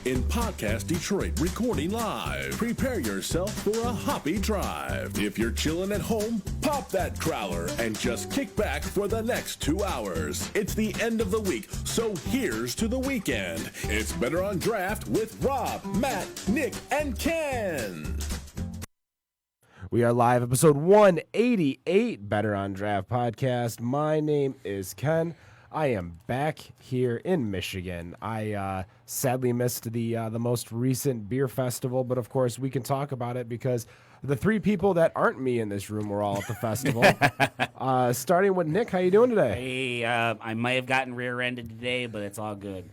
in Podcast Detroit, recording live. Prepare yourself for a hoppy drive. If you're chilling at home, pop that crowler and just kick back for the next 2 hours. It's the end of the week, so here's to the weekend. It's Better on Draft with Rob, Matt, Nick, and Ken. We are live, episode 188, Better on Draft podcast. My name is Ken. I am back here in Michigan. I sadly missed the most recent beer festival, but of course we can talk about it because the three people that aren't me in this room were all at the festival. Starting with Nick, how you doing today? Hey, I might have gotten rear-ended today, but it's all good.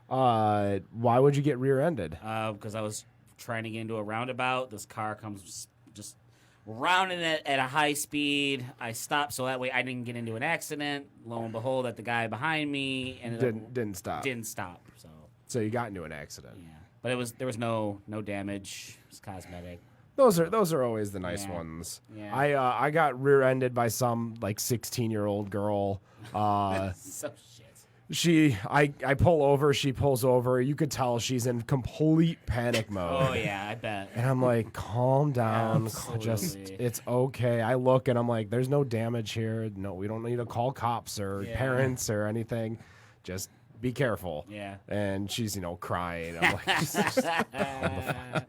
Why would you get rear-ended? Because I was trying to get into a roundabout. This car comes just rounding it at a high speed. I stopped so that way I didn't get into an accident. Lo and behold, that the guy behind me Didn't stop. Didn't stop. So you got into an accident. Yeah, but there was no damage. It was cosmetic. Those are always the nice ones. Yeah. I got rear-ended by some like 16-year-old girl. So I pull over, she pulls over. You could tell she's in complete panic mode. Oh yeah, I bet. And I'm like, calm down. Absolutely. It's okay. I look and I'm like, there's no damage here. No, we don't need to call cops or parents or anything. Just be careful. Yeah. And she's, crying. I'm like,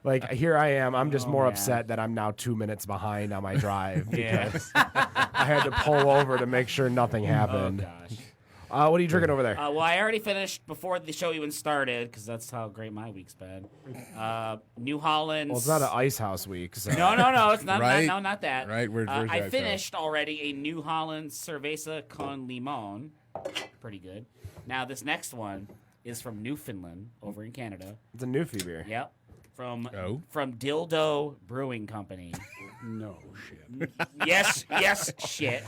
like, here I am. I'm just more upset that I'm now 2 minutes behind on my drive because I had to pull over to make sure nothing happened. Oh gosh. What are you drinking over there? Well, I already finished before the show even started because that's how great my week's been. New Holland's. Well, it's not an Ice House week. So. No, it's not. Right? Not that. Right? Where's I Ice finished already a New Holland's Cerveza con Limon. Pretty good. Now this next one is from Newfoundland over in Canada. It's a Newfie beer. Yep. From Oh. Brewing Company. No shit. yes, shit.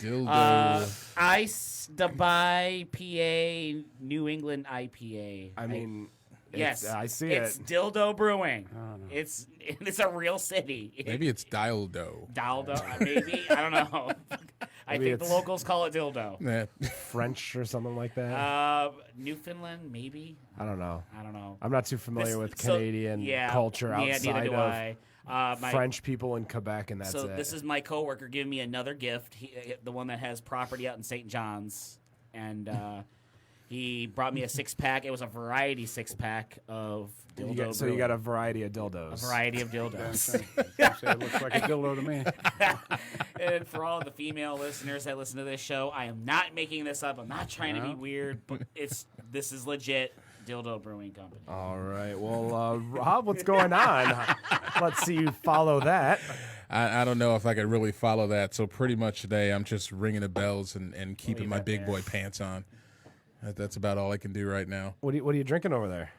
Dildo. Ice Dubai PA New England IPA. I mean, yes, I see it's it. Dildo Brewing. Oh, no. It's a real city. Maybe it's dildo. Dildo, maybe. I don't know. I Maybe think the it's- locals call it dildo. Yeah. French or something like that. Newfoundland, maybe. I don't know. I I'm not too familiar with So, Canadian yeah, culture yeah, outside neither do of I. French people in Quebec, and that's So it. this is my coworker giving me another gift. The one that has property out in St. John's, and he brought me a 6-pack. It was a variety 6-pack of dildo. So you got a variety of dildos. a variety of dildos. It looks like a dildo to me. And for all the female listeners that listen to this show, I am not making this up. I'm not trying to be weird, but this is legit. Dildo Brewing Company. All right. Well, Rob, what's going on? Let's see you follow that. I don't know if I could really follow that. So pretty much today I'm just ringing the bells and keeping my big boy pants on. That's about all I can do right now. What are you drinking over there?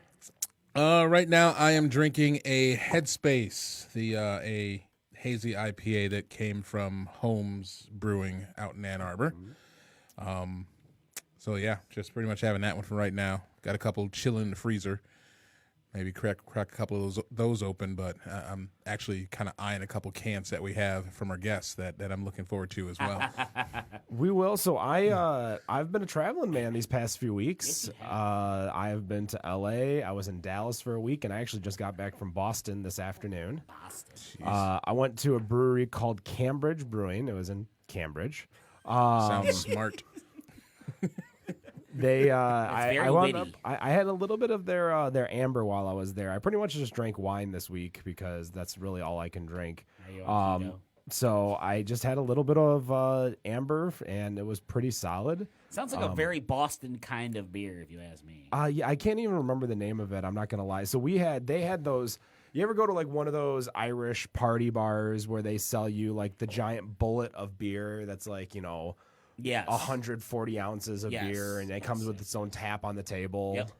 Right now I am drinking a Headspace, a hazy IPA that came from Holmes Brewing out in Ann Arbor. So yeah, just pretty much having that one for right now. Got a couple chilling in the freezer. Maybe crack a couple of those open, but I'm actually kind of eyeing a couple cans that we have from our guests that I'm looking forward to as well. We will. So I've been a traveling man these past few weeks. I have been to LA. I was in Dallas for a week, and I actually just got back from Boston this afternoon. I went to a brewery called Cambridge Brewing. It was in Cambridge. Sounds smart. They very wound up, witty. I had a little bit of their amber while I was there. I pretty much just drank wine this week because that's really all I can drink. Are you on keto? So I just had a little bit of amber, and it was pretty solid. Sounds like a very Boston kind of beer, if you ask me. Yeah, I can't even remember the name of it. I'm not gonna lie. So they had those. You ever go to like one of those Irish party bars where they sell you like the giant bullet of beer that's like Yes. 140 ounces of Yes. beer, and it comes with its own tap on the table. Yep.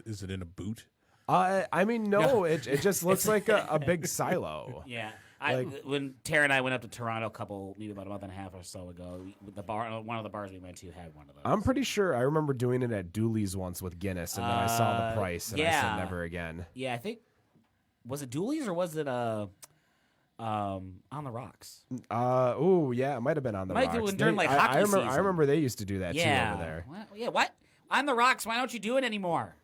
Is it in a boot? I mean, no, it just looks like a big silo. Yeah. Like- When Tara and I went up to Toronto maybe about a month and a half or so ago, one of the bars we went to had one of those. I'm pretty sure I remember doing it at Dooley's once with Guinness, and then I saw the price, and I said yeah. never again. Yeah, I think, was it Dooley's or was it On the Rocks? Yeah, it might have been On the Might Rocks. do it during, like, I hockey remember, I season. remember they used to do that Yeah. too over there. What? Yeah, what? On the Rocks, why don't you do it anymore?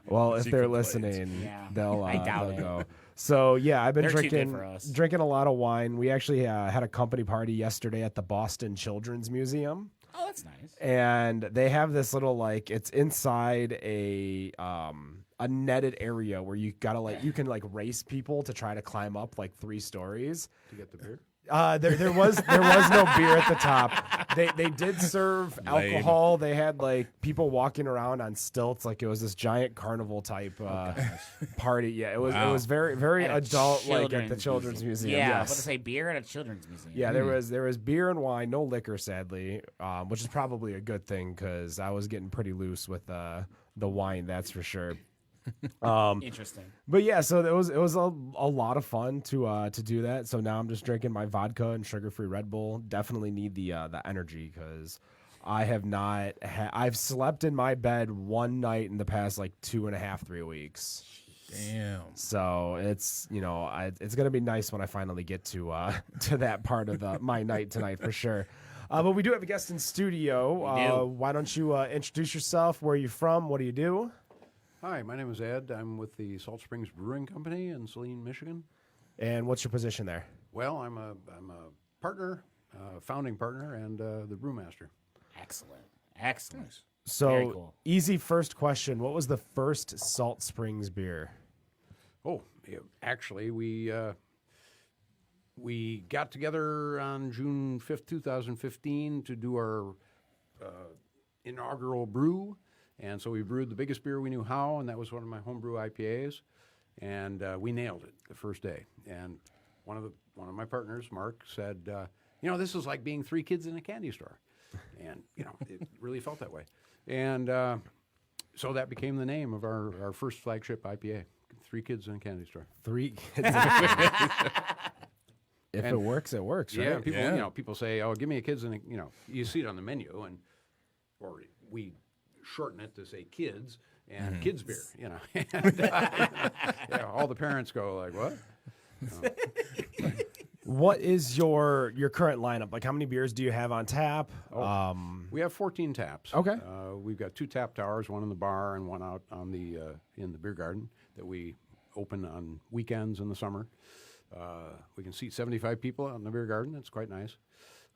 Well, if they're Secret blades. listening, Yeah. they'll I doubt they'll it. go. So yeah, I've been They're too good for drinking us. drinking a lot of wine. We actually had a company party yesterday at the Boston Children's Museum. Oh, that's nice. And they have this little it's inside a netted area where you gotta you can race people to try to climb up 3 stories. To get the beer? There was no beer at the top. They did serve Lame. alcohol. They had people walking around on stilts, it was this giant carnival type party. Yeah, it was very very At a adult at the children's children's museum. Yeah, I yes. was about to say beer at a children's museum. Yeah, there was beer and wine, no liquor, sadly, which is probably a good thing because I was getting pretty loose with the wine, that's for sure. Interesting. But yeah, so it was a lot of fun to do that. So now I'm just drinking my vodka and sugar-free Red Bull. Definitely need the energy because I have not. I've slept in my bed one night in the past 2.5-3 weeks. Damn. So it's it's gonna be nice when I finally get to that part of my night tonight for sure. But we do have a guest in studio. We do. Why don't you introduce yourself? Where are you from? What do you do? Hi, my name is Ed. I'm with the Salt Springs Brewing Company in Saline, Michigan. And what's your position there? Well, I'm a partner, founding partner, and the brewmaster. Excellent. Excellent. Very So cool. easy first question. What was the first Salt Springs beer? Oh, yeah, actually, we got together on June 5th, 2015 to do our inaugural brew. And so we brewed the biggest beer we knew how, and that was one of my homebrew IPAs. And we nailed it the first day. And one of my partners, Mark, said, this is like being 3 kids in a candy store. And, it really felt that way. And so that became the name of our first flagship IPA, 3 kids in a candy store. 3 kids. If it works, it works, right? Yeah, people, Yeah. people say, "Oh, give me a kids," and you see it on the menu, or we shorten it to say "kids" and "kids beer." And, all the parents go like, "What?" What is your current lineup? How many beers do you have on tap? We have 14 taps. Okay. We've got 2 tap towers, one in the bar and one out on the in the beer garden that we open on weekends in the summer. We can seat 75 people out in the beer garden. It's quite nice.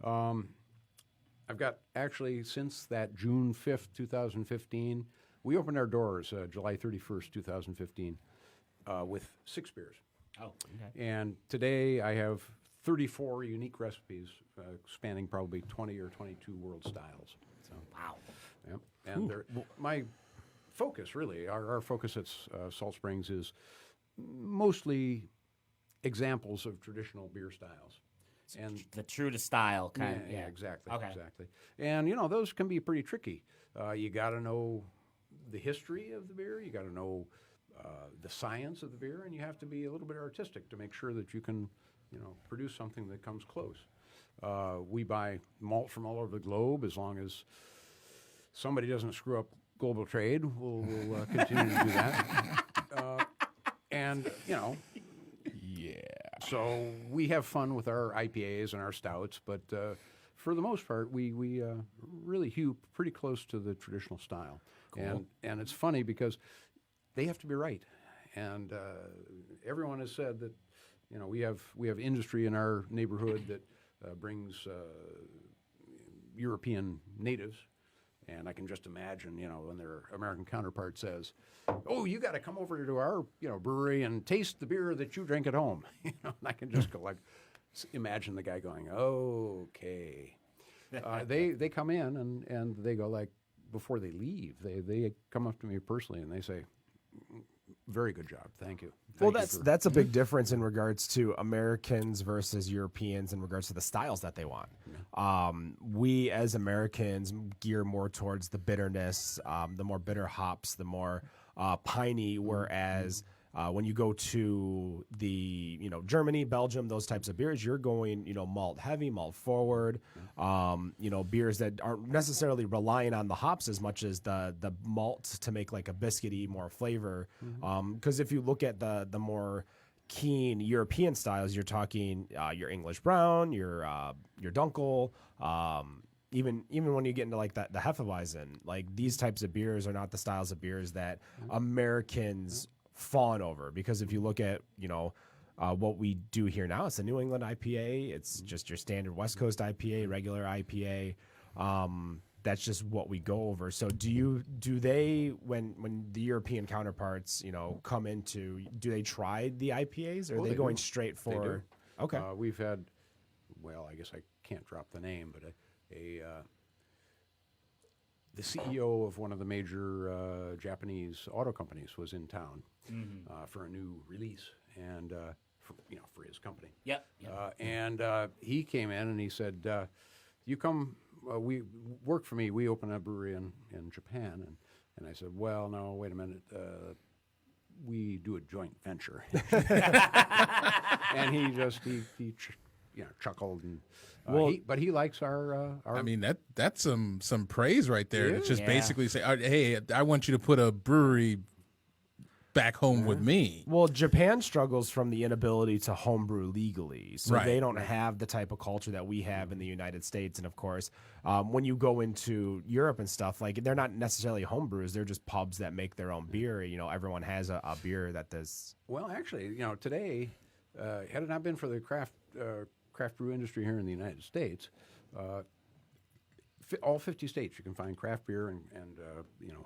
I've got actually since that June 5th, 2015, we opened our doors July 31st, 2015 with 6 beers. Oh, okay. And today I have 34 unique recipes spanning probably 20 or 22 world styles. So, Wow. yep. And my focus, really, our focus at Salt Springs is mostly examples of traditional beer styles. And The true to style kind of. yeah, exactly, Okay. exactly. And those can be pretty tricky. You got to know the history of the beer. You got to know the science of the beer, and you have to be a little bit artistic to make sure that you can, produce something that comes close. We buy malt from all over the globe. As long as somebody doesn't screw up global trade, we'll continue to do that. And so we have fun with our IPAs and our stouts, but for the most part, we really hew pretty close to the traditional style. Cool. And it's funny because they have to be right. And everyone has said that we have industry in our neighborhood that brings European natives. And I can just imagine, when their American counterpart says, "Oh, you got to come over to our, brewery and taste the beer that you drink at home." And I can just go imagine the guy going, "Okay." They come in and they go before they leave, they come up to me personally and they say, "Very good job, thank you." Well, that's a big difference in regards to Americans versus Europeans in regards to the styles that they want. We as Americans gear more towards the bitterness, the more bitter hops, the more piney, whereas when you go to the Germany, Belgium, those types of beers, you're going malt heavy, malt forward, beers that aren't necessarily relying on the hops as much as the malt to make a biscuity more flavor. Because if you look at the more keen European styles, you're talking your English brown, your Dunkel, even when you get into like the Hefeweizen, like these types of beers are not the styles of beers that Americans fawn over. Because if you look at, what we do here now, it's a New England IPA. It's just your standard West Coast IPA, regular IPA. That's just what we go over. So do they, when the European counterparts, come into, do they try the IPAs, or are they going straight for? Okay. We've had, I guess I can't drop the name, but the CEO of one of the major Japanese auto companies was in town for a new release, and for his company. Yep. And he came in and he said, "You come, we work for me. We open a brewery in Japan." And I said, "Well, no, wait a minute. We do a joint venture." And he chuckled, and but he likes our. I mean, that's some praise right there. It's just Yeah. basically say, hey, I want you to put a brewery back home with me. Well, Japan struggles from the inability to homebrew legally, so Right. they don't have the type of culture that we have in the United States. And of course, when you go into Europe and stuff, like they're not necessarily homebrews; they're just pubs that make their own beer. Everyone has a beer that does. Well, actually, today, had it not been for the craft brew industry here in the United States, all 50 states you can find craft beer and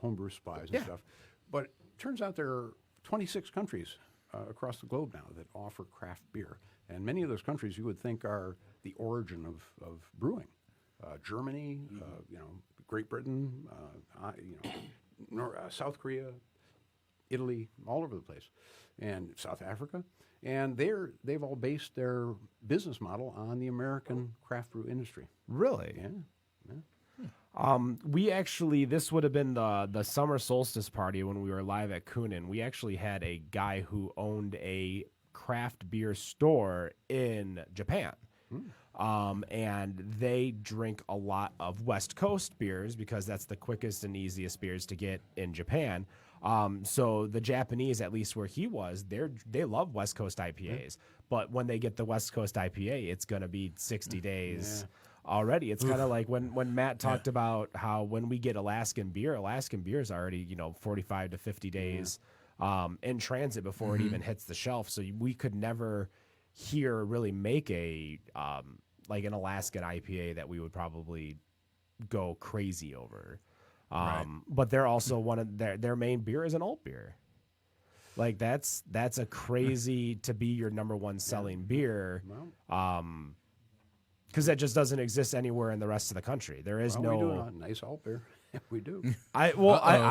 homebrew supplies and stuff. But it turns out there are 26 countries across the globe now that offer craft beer, and many of those countries you would think are the origin of brewing. Germany, Great Britain, South Korea, Italy, all over the place, and South Africa. And they've all based their business model on the American craft brew industry. Really? Yeah. We actually, this would have been the summer solstice party when we were live at Kunin. We actually had a guy who owned a craft beer store in Japan. And they drink a lot of West Coast beers because that's the quickest and easiest beers to get in Japan. So the Japanese, at least where he was, they love West Coast IPAs. But when they get the West Coast IPA, it's going to be 60 days already. It's kind of like when Matt talked about how when we get Alaskan beer is already, 45 to 50 days in transit before it even hits the shelf. So we could never here really make a like an Alaskan IPA that we would probably go crazy over. But they're also one of their main beer is an alt beer. Like that's a crazy to be your number one selling beer. Because that just doesn't exist anywhere in the rest of the country. There is We no do a nice alt beer. We do. I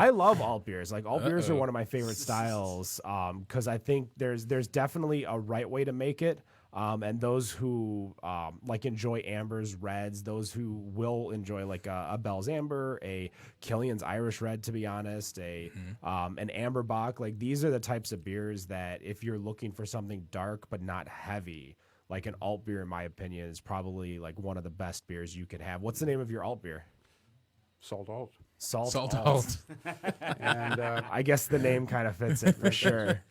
love alt beers. Like alt beers are one of my favorite styles. Because I think there's definitely a right way to make it. And those who like enjoy ambers, reds, those who will enjoy like a Bell's Amber, a Killian's Irish Red, to be honest, an Amber Bock. Like these are the types of beers that if you're looking for something dark but not heavy, like an alt beer, in my opinion, is probably like one of the best beers you can have. What's the name of your alt beer? Salt alt. Salt alt. And I guess the name kind of fits it for sure.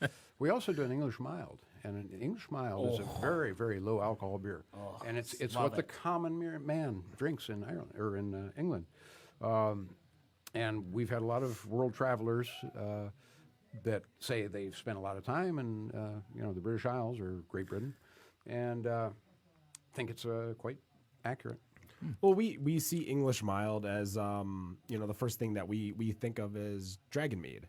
we also do an English mild. And an English mild is a very, very low alcohol beer. And it's what the common man drinks in Ireland or in England. And we've had a lot of world travelers that say they've spent a lot of time in the British Isles or Great Britain, and think it's quite accurate. Well, we see English mild as the first thing that we think of is Dragon Mead.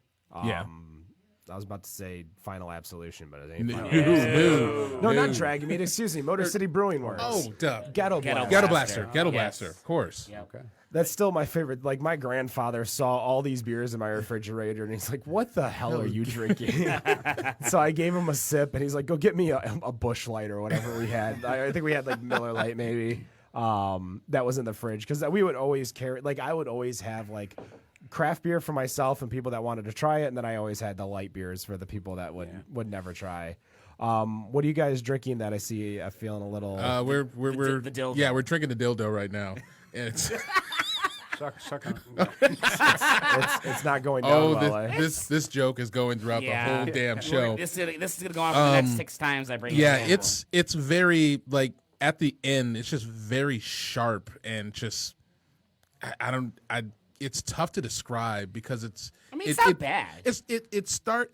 I was about to say Final Absolution, but it ain't Final Absolution. No, not Dragon Mead. Excuse me, Motor City Brewing Works. Oh, duh. Ghetto Blaster. Ghetto Blaster, of course. Yep. Okay. That's still my favorite. Like my grandfather saw all these beers in my refrigerator, and he's like, "What the hell are you drinking?" So I gave him a sip, and he's like, "Go get me a Busch Light or whatever we had." I think we had like Miller Lite maybe. That was in the fridge because we would always carry. Like I would always have like craft beer for myself and people that wanted to try it, and then I always had the light beers for the people that would never try. What are you guys drinking that I see? I'm feeling a little. We're the dildo. Yeah, we're drinking the dildo right now. And it's Suck on. it's not going down well. this joke is going throughout the whole damn show. This is gonna go on for the next 6 times I bring it. Yeah, in. it's very like at the end, it's just very sharp and just I don't. It's tough to describe because it's. I mean, it's not bad.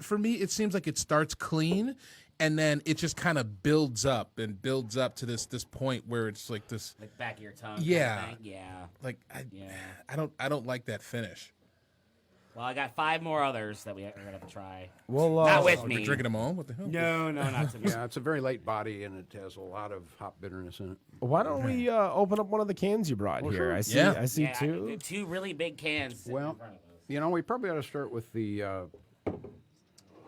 For me. It seems like it starts clean, and then it just kind of builds up to this point where it's like this. Like back of your tongue. Yeah. Kind of thing. Yeah. Like I don't like that finish. Well, I got 5 more others that we're gonna have to try. Well, Not with You're me. drinking them all? What the hell? No, not to me. Yeah, it's a very light body, and it has a lot of hop bitterness in it. why don't we open up one of the cans you brought here? sure. I see. Yeah. I see Yeah, two. 2 really big cans. sitting Well, in front of us. we probably ought to start with the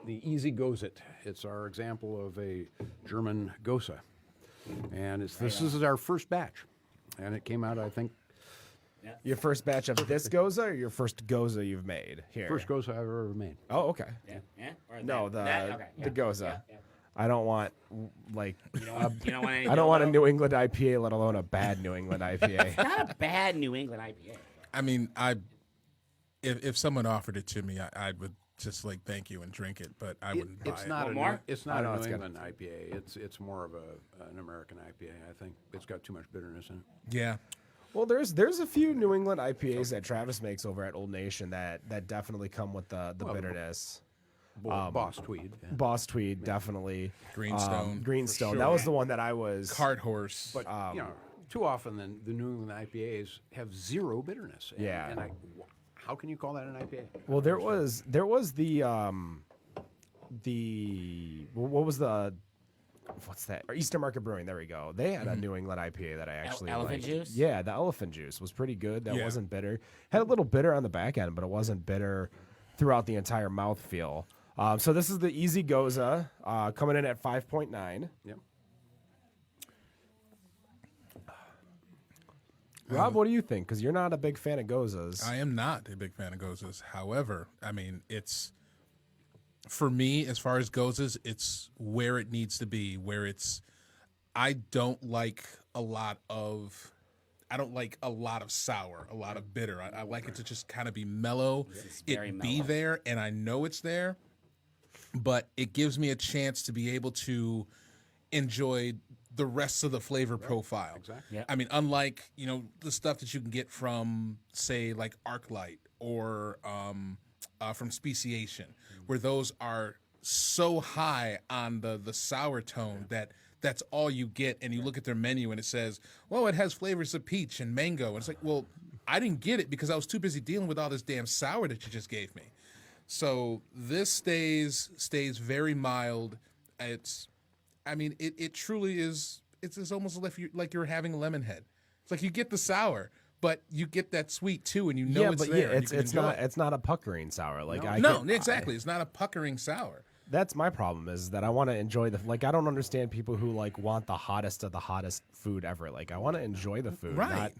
Easy Goes It. It's our example of a German Gose, and this is our first batch, and it came out, I think, Your first batch of this Goza or your first Goza you've made here? first Gose I've ever made. Oh, okay. Yeah. Or No, that? Okay, the yeah, Goza. yeah. I don't want like You don't want any I don't want a dildo? New England IPA, let alone a bad New England IPA. Not a bad New England IPA. I mean, if someone offered it to me, I would just like thank you and drink it, but I wouldn't buy It's it. not Want a more? New, it's I not know a it's New good. England IPA. It's more of an American IPA. I think it's got too much bitterness in it. Yeah. Well, there's a few New England IPAs that Travis makes over at Old Nation that definitely come with the bitterness. Boss Tweed. Yeah. Boss Tweed, definitely. Greenstone. Greenstone. sure. That was the one that I was. Cart horse. But too often the New England IPAs have zero bitterness. And, Yeah. And how can you call that an IPA? Well, there was the what was the what's that? Or Eastern Market Brewing. There we go. They had a New England IPA that I actually Elephant liked. Juice? Yeah, the elephant juice was pretty good. That Yeah. wasn't bitter. Had a little bitter on the back end, but it wasn't bitter throughout the entire mouthfeel. So this is the Easy Goza coming in at 5.9. Yep. Rob, what do you think? Because you're not a big fan of Gozas. I am not a big fan of Gozas. However, I mean, it's for me as far as Gozas, it's where it needs to be. I don't like a lot of sour, a lot of bitter. I like it to just kind of be mellow. very It be mellow. there, and I know it's there, but it gives me a chance to be able to enjoy the rest of the flavor profile. Exactly. Yeah. I mean, unlike, the stuff that you can get from, say, like ArcLight or from Speciation, where those are so high on the sour tone that that's all you get, and you look at their menu and it says, well, it has flavors of peach and mango. And it's like, well, I didn't get it because I was too busy dealing with all this damn sour that you just gave me. So this stays very mild. It truly is. It's almost like you're having a lemon head. It's like you get the sour, but you get that sweet too, and you know it's there. and you can enjoy it. it's not a puckering sour. Like Exactly. It's not a puckering sour. That's my problem is that I want to enjoy I don't understand people who want the hottest of the hottest food ever. Like I want to enjoy the food, Right.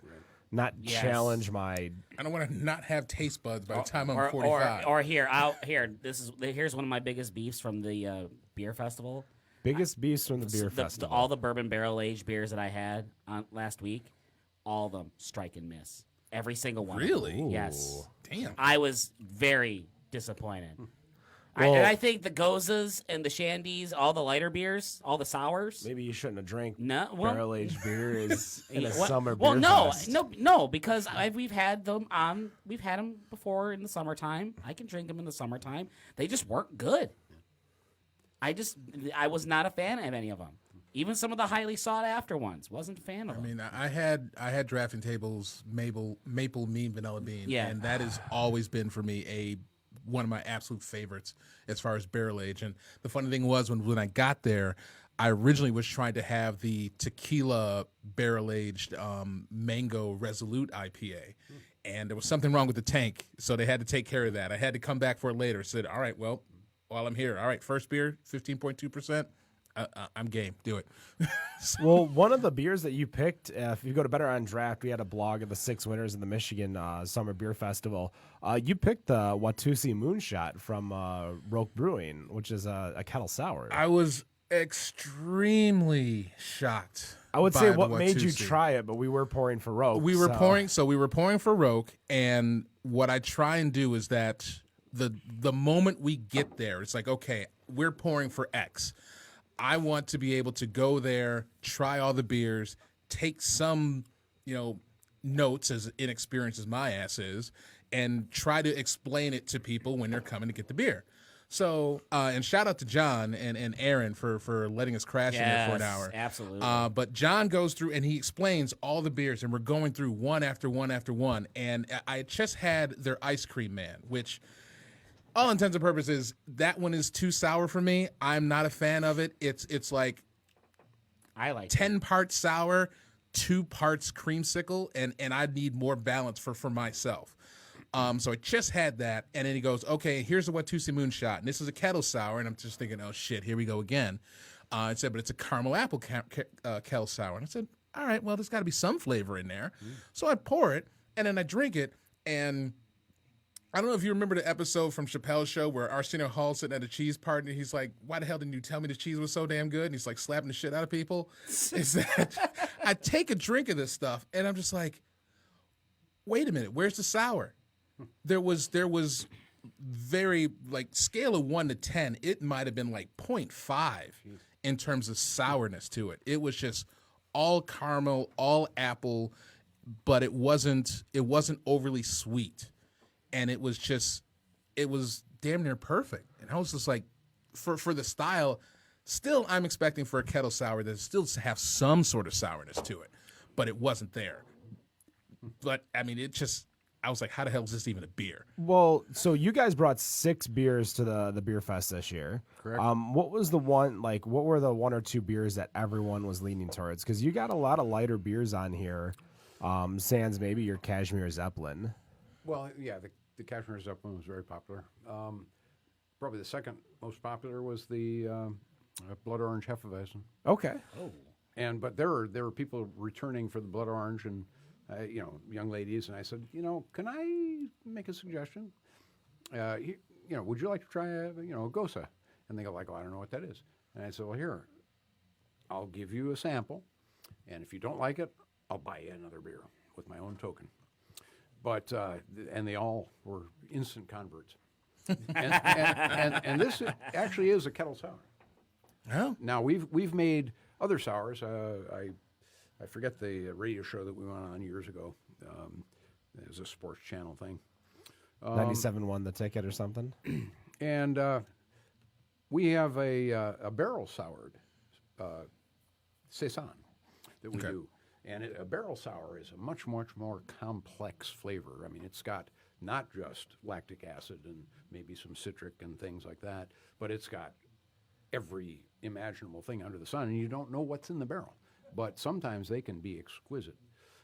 not Yes. challenge my. I don't want to not have taste buds by the time I'm Or 45. here's one of my biggest beefs from the beer festival. Biggest beefs from the beer The- festival. all the bourbon barrel aged beers that I had last week, all of them strike and miss. Every single one. of them. Really? Yes. Damn. I was very disappointed. Well- and I think the Gozas and the Shandies, all the lighter beers, all the sours. Maybe you shouldn't have drank No, barrel aged beer is in a What- summer well, beer no, fest. no, because we've had them on. We've had them before in the summertime. I can drink them in the summertime. They just weren't good. I was not a fan of any of them. Even some of the highly sought after ones, wasn't a fan of I them. mean, I had Drafting Table's maple mean vanilla bean, Yeah. and that has always been for me one of my absolute favorites as far as barrel age. And the funny thing was when I got there, I originally was trying to have the tequila barrel aged mango Resolute IPA, and there was something wrong with the tank, so they had to take care of that. I had to come back for it later. Said, all right, well, while I'm here, all right, first beer, 15.2%. I'm game. Do it. Well, one of the beers that you picked, if you go to Better on Draft, we had a blog of the 6 winners in the Michigan Summer Beer Festival. You picked the Watusi Moonshot from Roke Brewing, which is a kettle sour. I was extremely shocked. I would by say the what made you Watusi. try it, but we were pouring for Roke. We were so- pouring for Roke, and what I try and do is that the moment we get there, it's like, okay, we're pouring for X. I want to be able to go there, try all the beers, take some, notes, as inexperienced as my ass is, and try to explain it to people when they're coming to get the beer. So, and shout out to John and Aaron for letting us crash in there for an hour. Absolutely. But John goes through and he explains all the beers, and we're going through one after one after one. And I just had their ice cream man, which, all intents and purposes, that one is too sour for me. I'm not a fan of it. It's like I like 10 parts sour, 2 parts creamsicle, and I need more balance for myself. So I just had that, and then he goes, okay, here's a Watusi Moonshot, and this is a kettle sour, and I'm just thinking, oh, shit, here we go again. I said, but it's a caramel apple kettle sour. And I said, all right, well, there's got to be some flavor in there. So I pour it, and then I drink it, and I don't know if you remember the episode from Chappelle's Show where Arsenio Hall's sitting at a cheese party, and he's like, why the hell didn't you tell me the cheese was so damn good? And he's like slapping the shit out of people. Is that I take a drink of this stuff, and I'm just like, wait a minute, where's the sour? There was very, like, scale of 1 to 10, it might have been like 0.5 in terms of sourness to it. It was just all caramel, all apple, but it wasn't overly sweet. And it was damn near perfect. And I was just like, for the style, still I'm expecting for a kettle sour that still have some sort of sourness to it, but it wasn't there. But I mean, I was like, how the hell is this even a beer? Well, so you guys brought 6 beers to the beer fest this year. Correct. What was what were the 1 or 2 beers that everyone was leaning towards? Because you got a lot of lighter beers on here, sans maybe your Cashmere Zeppelin. Well, yeah, the Cashmere Zeppelin was very popular. Probably the second most popular was the Blood Orange Hefeweizen. Okay. But there were people returning for the Blood Orange and young ladies, and I said, can I make a suggestion? Would you like to try a Gosa? And they go like, oh, I don't know what that is. And I said, well, here, I'll give you a sample, and if you don't like it, I'll buy you another beer with my own token. But and they all were instant converts. and this actually is a kettle sour. Oh. Now we've made other sours. I forget the radio show that we went on years ago. It was a sports channel thing. 97.1 The Ticket or something. And we have a barrel soured saison that we do. And a barrel sour is a much, much more complex flavor. I mean, it's got not just lactic acid and maybe some citric and things like that, but it's got every imaginable thing under the sun, and you don't know what's in the barrel. But sometimes they can be exquisite.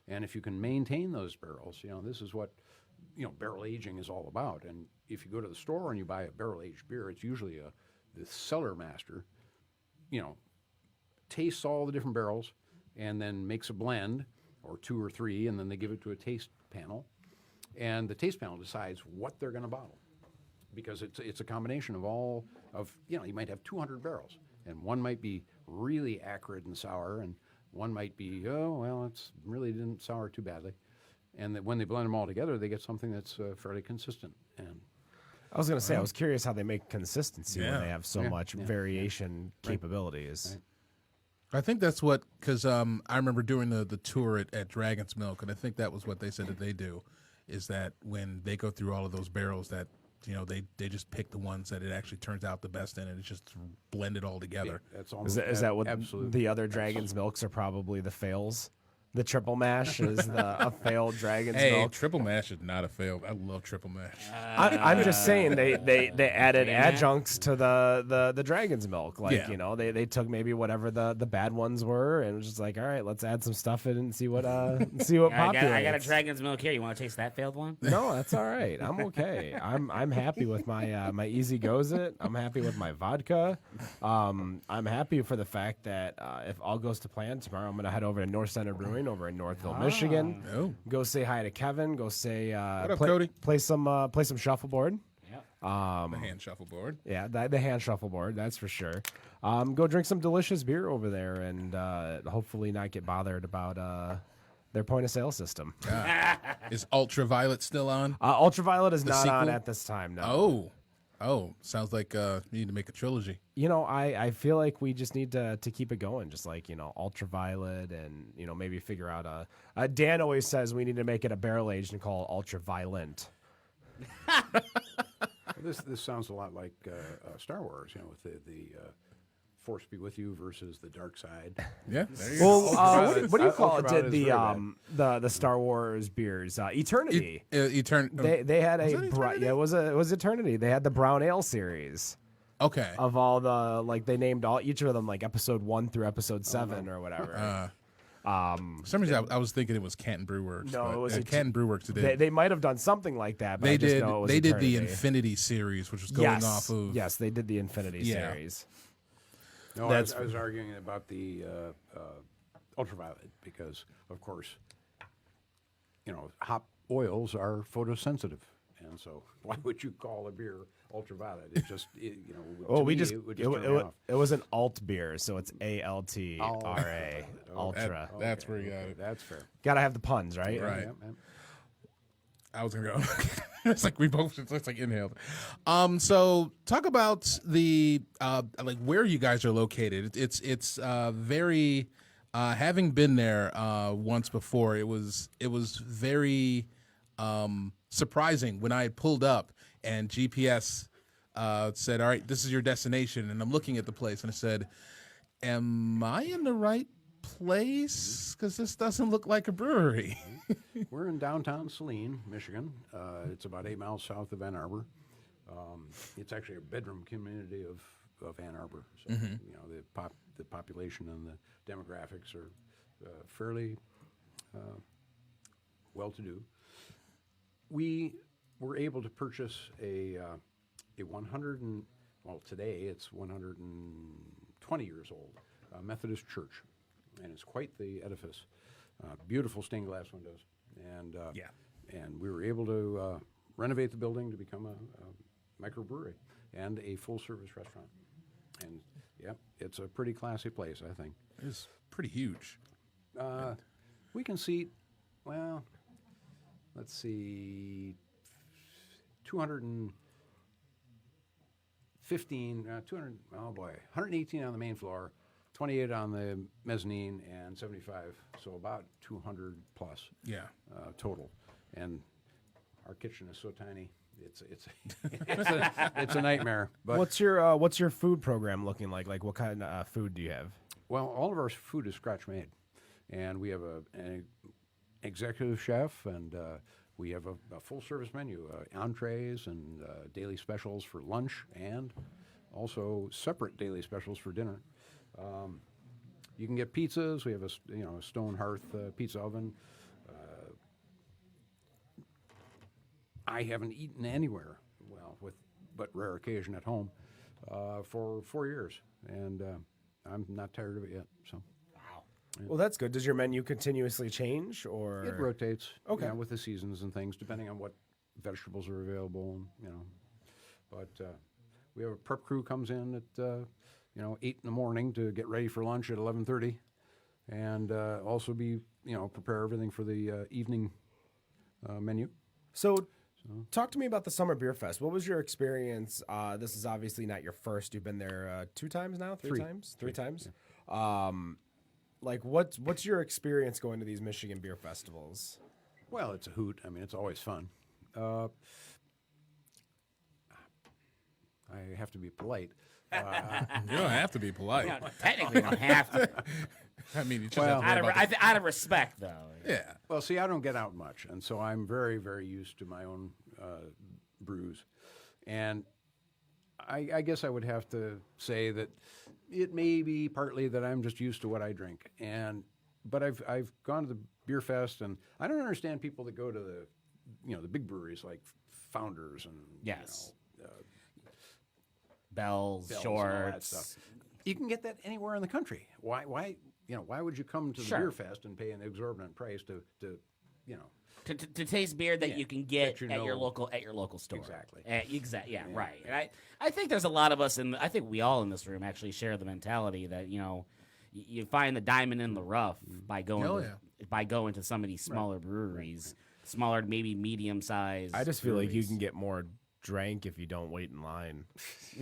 And if you can maintain those barrels, this is what, barrel aging is all about. And if you go to the store and you buy a barrel-aged beer, it's usually the cellar master, tastes all the different barrels and then makes a blend, or 2 or 3, and then they give it to a taste panel. And the taste panel decides what they're going to bottle. Because it's a combination of all of, you might have 200 barrels. And one might be really acrid and sour, and one might be, it's really didn't sour too badly. And that when they blend them all together, they get something that's fairly consistent. And I was going to say, I was curious how they make consistency when they have so much variation capabilities. Right. I think that's what, because I remember doing the tour at Dragon's Milk, and I think that was what they said that they do, is that when they go through all of those barrels that, they just pick the ones that it actually turns out the best in, and it's just blended all together. Yeah, that's almost, Is that what absolutely. the other Dragon's Milks are probably the fails? The triple mash is a failed Dragon's Milk. Triple mash is not a failed. I love triple mash. I'm just saying they added adjuncts to the Dragon's Milk. They took maybe whatever the bad ones were and was just like, all right, let's add some stuff in and see what populates. I got a Dragon's Milk here. You want to taste that failed one? No, that's all right. I'm okay. I'm happy with my my Easy Goes It. I'm happy with my vodka. I'm happy for the fact that if all goes to plan, tomorrow I'm going to head over to North Center Brewing over in Northville, Michigan. Oh. Go say hi to Kevin. Go say what up, Cody? Play some shuffleboard. Yeah. The hand shuffleboard. Yeah, the hand shuffleboard, that's for sure. Go drink some delicious beer over there and hopefully not get bothered about their point of sale system. Is Ultraviolet still on? Ultraviolet is The not on sequel? at this time, no. Oh. Oh, sounds like you need to make a trilogy. You know, I feel like we just need to keep it going, just like, you know, ultraviolet and, you know, maybe figure out Dan always says we need to make it a barrel aged and call it ultraviolent. This sounds a lot like Star Wars, you know, with the Force be with you versus the dark side. Yeah. There you go. Well, what do you call it? Ultraviolet Did is very the Star Wars beers Eternity? They had Was that Eternity? it was Eternity. They had the brown ale series Okay. of all the they named each of them like episode 1 through episode 7 or whatever. For some reason, I was thinking it was Canton Brew Works. No, but, it was Canton Brew Works. They might have done something like that. But They I just did. know it was They did the Eternity. Infinity series, which was going off of. Yes, they did the Infinity Yeah. series. No, I was arguing about the ultraviolet because, of course, you know, hop oils are photosensitive, and so why would you call a beer ultraviolet? It just, you know, Oh, to we me, just it would just turn me off. it was an alt beer, so it's ALTRA, ultra. That's where you got it. That's fair. Gotta have the puns, right? Right. Yeah. I was gonna go. It's like we both. It's like inhaled. So talk about the like where you guys are located. It's very. Having been there once before, it was very surprising when I had pulled up and GPS said, "All right, this is your destination," and I'm looking at the place and I said, "Am I in the right place? Because this doesn't look like a brewery." We're in downtown Saline, Michigan. It's about 8 miles south of Ann Arbor. It's actually a bedroom community of Ann Arbor. So, you know, the population and the demographics are fairly well-to-do. We were able to purchase a 100 and, well, today it's 120 years old, Methodist church, and it's quite the edifice. Beautiful stained glass windows, and and we were able to renovate the building to become a microbrewery and a full-service restaurant. And yeah, it's a pretty classy place, I think. It's pretty huge. We can seat, well, let's see, 215, 118 on the main floor, 28 on the mezzanine, and 75, so about 200 plus. Yeah. Total. And our kitchen is so tiny, it's a nightmare. But What's your food program looking like? Like, what kind of food do you have? well, all of our food is scratch made, and we have an executive chef, and we have a full service menu, entrees and daily specials for lunch, and also separate daily specials for dinner. You can get pizzas. We have a stone hearth pizza oven. I haven't eaten anywhere, but rare occasion at home, for 4 years, and I'm not tired of it yet. So Well, that's good. Does your menu continuously change, or it rotates, Okay. with the seasons and things, depending on what vegetables are available, But we have a prep crew comes in at 8 in the morning to get ready for lunch at 11:30, and also prepare everything for the evening menu. So, talk to me about the Summer Beer Fest. What was your experience? This is obviously not your first. You've been there 2 times now, three times. Yeah. Like, what's your experience going to these Michigan beer festivals? Well, it's a hoot. I mean, it's always fun. I have to be polite. You don't have to be polite. No, technically, you don't have to. I mean, you just Well, have to worry about Out of respect, though. yeah. Well, see, I don't get out much, and so I'm very, very used to my own brews. And I guess I would have to say that it may be partly that I'm just used to what I drink. But I've gone to the beer fest, and I don't understand people that go to the big breweries like Founders and Yes. Bells, Bells and all that shorts. stuff. You can get that anywhere in the country. Why would you come to the Sure. beer fest and pay an exorbitant price to To taste beer that Yeah, you can get that you at your know. local store. Exactly. Yeah, right. And I think there's a lot of us, and I think we all in this room actually share the mentality that you find the diamond in the rough by going to some of these smaller breweries, smaller maybe medium sized. I just feel like you can get more drank if you don't wait in line.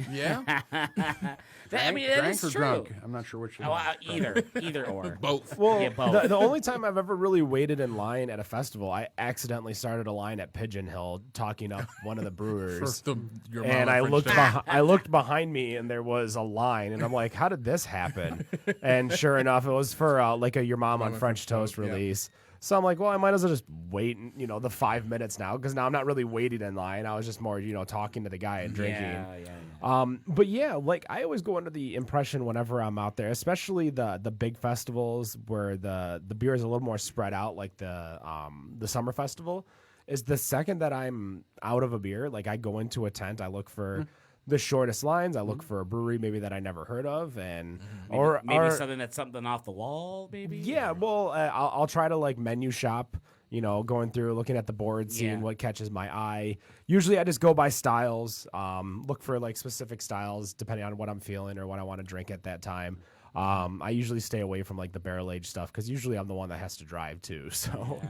Yeah, I mean, it Drank is or true. drunk? I'm not sure which. Oh, either or. both. Well, Yeah, both. the only time I've ever really waited in line at a festival, I accidentally started a line at Pigeon Hill talking up one of the brewers. Your And mama I French looked, toast. I looked behind me, and there was a line, and I'm like, "How did this happen?" And sure enough, it was for like a Your Mom on French Toast yeah. release. So I'm like, "Well, I might as well just wait, the 5 minutes now, because now I'm not really waiting in line. I was just more, talking to the guy and drinking." Yeah. But yeah, like I always go under the impression whenever I'm out there, especially the big festivals where the beer is a little more spread out, like the summer festival, is the second that I'm out of a beer, like I go into a tent, I look for the shortest lines, I look for a brewery maybe that I never heard of, and Maybe something that's something off the wall, maybe. yeah, well, I'll try to like menu shop, going through, looking at the board, seeing what catches my eye. Usually I just go by styles, look for like specific styles depending on what I'm feeling or what I want to drink at that time. I usually stay away from like the barrel aged stuff because usually I'm the one that has to drive too. So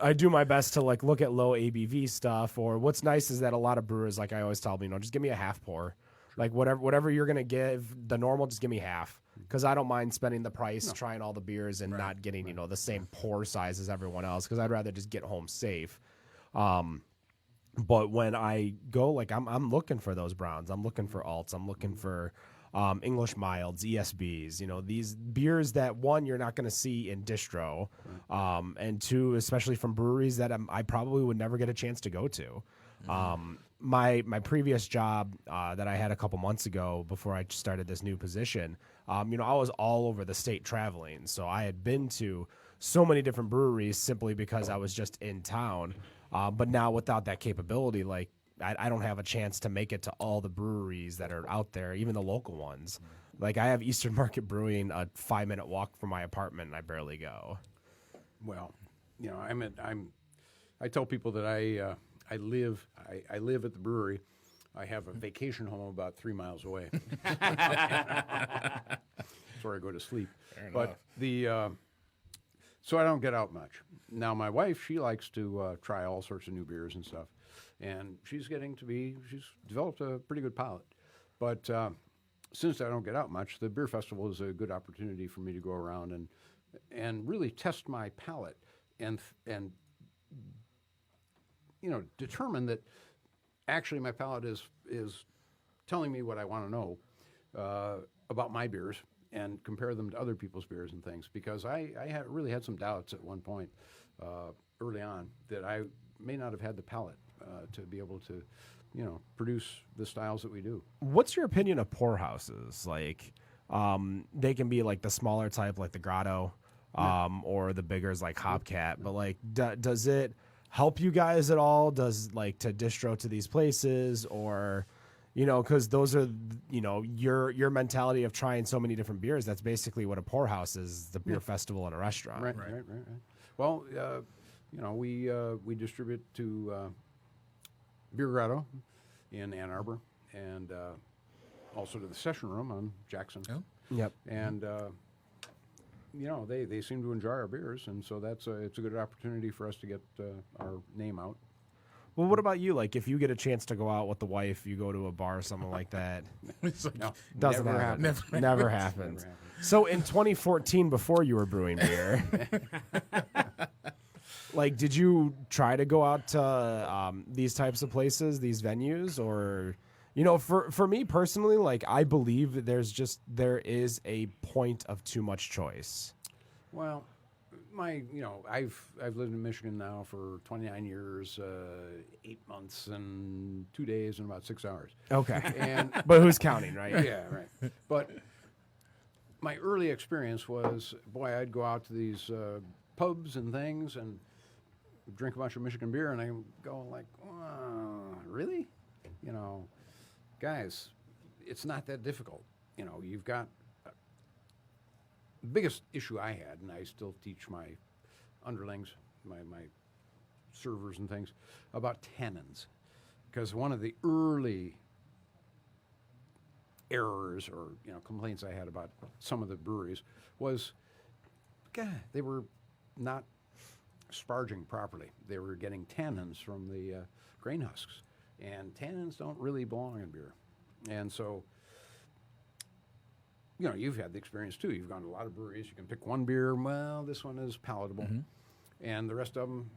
I do my best to like look at low ABV stuff. Or what's nice is that a lot of brewers, like I always tell them, just give me a half pour. Like whatever you're gonna give the normal, just give me half, because I don't mind spending the price trying all the beers and not getting the same pour size as everyone else, because I'd rather just get home safe. But when I go, like I'm looking for those browns, I'm looking for alts, I'm looking for English milds, ESBs, these beers that, one, you're not going to see in distro, and two, especially from breweries that I probably would never get a chance to go to. My previous job that I had a couple months ago before I started this new position, I was all over the state traveling. So I had been to so many different breweries simply because I was just in town. But now without that capability, like I don't have a chance to make it to all the breweries that are out there, even the local ones. Like I have Eastern Market Brewing a 5-minute walk from my apartment, and I barely go. Well, I tell people that I live at the brewery. I have a vacation home about 3 miles away. That's where I go to sleep. But so I don't get out much. Now my wife, she likes to try all sorts of new beers and stuff, and she's developed a pretty good palate. But since I don't get out much, the beer festival is a good opportunity for me to go around and really test my palate and determine that actually my palate is telling me what I want to know about my beers, and compare them to other people's beers and things, because I really had some doubts at one point early on that I may not have had the palate to be able to produce the styles that we do. What's your opinion of pour houses? Like they can be like the smaller type, like the Grotto, or the biggers like Hopcat, but like does it help you guys at all? Does like to distro to these places, or because those are your mentality of trying so many different beers. That's basically what a pour house is, the beer festival in a restaurant. Right. Well, we distribute to Beer Grotto in Ann Arbor, and also to the Session Room on Jackson. Oh. Yep. And they seem to enjoy our beers, and so it's a good opportunity for us to get our name out. Well, what about you? Like, if you get a chance to go out with the wife, you go to a bar or something like that. It's like, No, Doesn't never happen. happens. Never happens. So in 2014, before you were brewing beer, like, did you try to go out to these types of places, these venues, or, for me personally, like, I believe there is a point of too much choice. Well, I've lived in Michigan now for 29 years, 8 months and 2 days and about 6 hours. Okay. But who's counting, right? Yeah, right. But my early experience was, boy, I'd go out to these pubs and things and drink a bunch of Michigan beer, and I go like, really? Guys, it's not that difficult. You've got the biggest issue I had, and I still teach my underlings, my servers and things, about tannins. Because one of the early errors or complaints I had about some of the breweries was, God, they were not sparging properly. They were getting tannins from the grain husks, and tannins don't really belong in beer. And so, you know, you've had the experience too. You've gone to a lot of breweries. You can pick one beer. Well, this one is palatable, and the rest of them,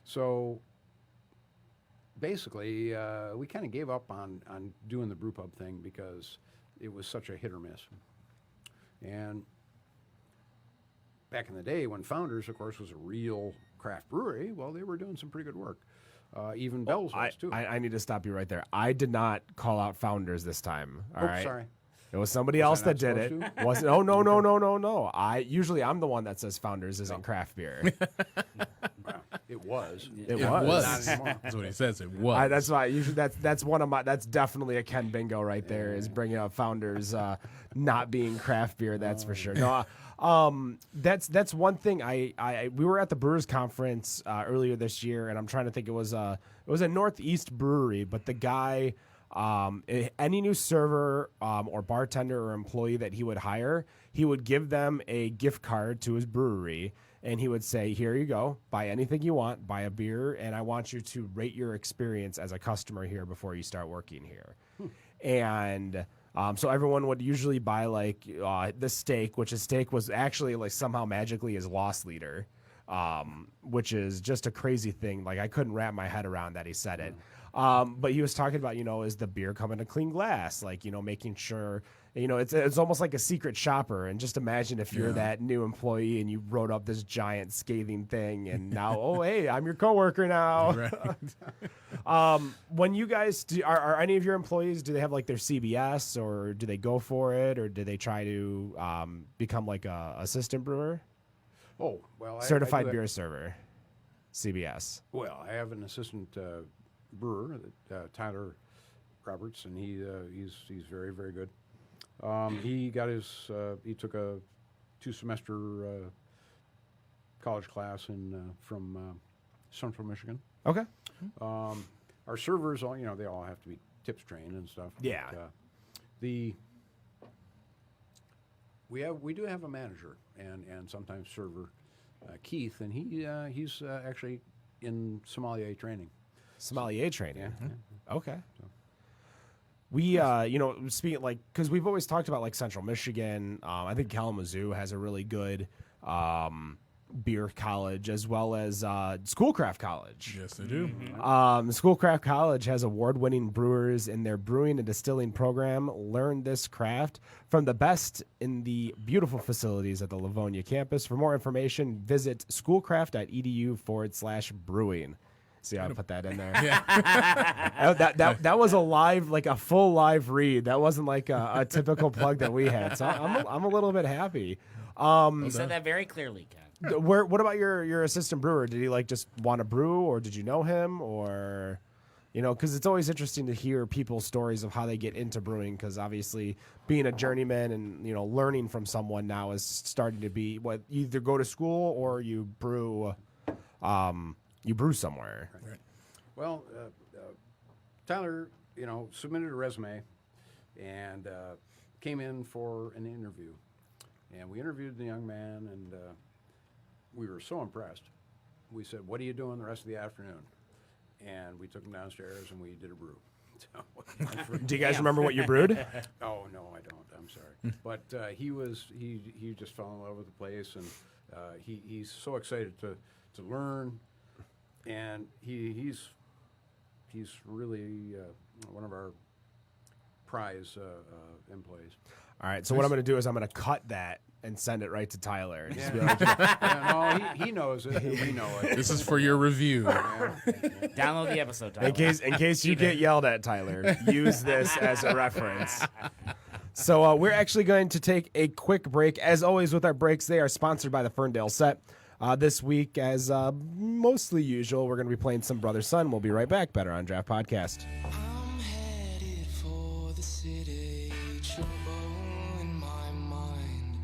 So basically, we kind of gave up on doing the brew pub thing because it was such a hit or miss. And back in the day, when Founders, of course, was a real craft brewery, well, they were doing some pretty good work. Even Bell's was too. I need to stop you right there. I did not call out Founders this time. All right. Sorry. It was somebody else that did it. Wasn't? Oh no. I'm the one that says Founders isn't craft beer. Well, it was. It It was. was. Not anymore. That's what he says. It was. That's why usually that's one of my that's definitely a Ken bingo right there is bringing up Founders not being craft beer. That's for sure. No, that's one thing. We were at the Brewers Conference earlier this year, and I'm trying to think. It was a Northeast brewery, but the guy. Any new server or bartender or employee that he would hire, he would give them a gift card to his brewery, and he would say, "Here you go. Buy anything you want. Buy a beer, and I want you to rate your experience as a customer here before you start working here." And so everyone would usually buy like the steak, which was actually like somehow magically his loss leader, which is just a crazy thing. Like I couldn't wrap my head around that he said it. But he was talking about, is the beer coming in clean glass? Like, making sure, it's almost like a secret shopper. And just imagine if you're that new employee and you wrote up this giant scathing thing and now, oh, hey, I'm your coworker now. Right. When you guys, are any of your employees, do they have like their CBS or do they go for it? Or do they try to become like a assistant brewer? Oh, well, Certified I do beer server, CBS. Well, I have an assistant brewer, Tyler Roberts, and he's very, very good. He got he took a 2-semester college class from Central Michigan. Okay. Our servers, they all have to be tips trained and stuff. Yeah. But, we do have a manager and sometimes server, Keith, and he's actually in sommelier training. Sommelier training. Yeah. Okay. We, speaking because we've always talked about like Central Michigan. I think Kalamazoo has a really good beer college as well as Schoolcraft College. Yes, they do. Schoolcraft College has award-winning brewers in their brewing and distilling program. Learn this craft from the best in the beautiful facilities at the Livonia campus. For more information, visit schoolcraft.edu/brewing. See how I put that in there? Yeah. that was a full live read. That wasn't like a typical plug that we had. So I'm a little bit happy. You said that very clearly, Ken. What about your assistant brewer? Did he just want to brew, or did you know him, or because it's always interesting to hear people's stories of how they get into brewing. Because obviously, being a journeyman and learning from someone now is starting to be what you either go to school or you brew. You brew somewhere. Right. Well, Tyler, submitted a resume and came in for an interview. And we interviewed the young man, and we were so impressed. We said, "What are you doing the rest of the afternoon?" And we took him downstairs, and we did a brew. So, Do you guys remember what you brewed? oh, no, I don't. I'm sorry. But he just fell in love with the place, and he's so excited to learn. And he's really one of our prize employees. All right. So what I'm going to do is I'm going to cut that and send it right to Tyler. And just be like, No, he knows it. We know it. This is for your review. Download the episode, Tyler. in case you get yelled at, Tyler, use this as a reference. So we're actually going to take a quick break. As always with our breaks, they are sponsored by the Ferndale Set. This week, as mostly usual, we're going to be playing some Brother Son. We'll be right back. Better on Draft Podcast. I'm headed for the city, trouble in my mind.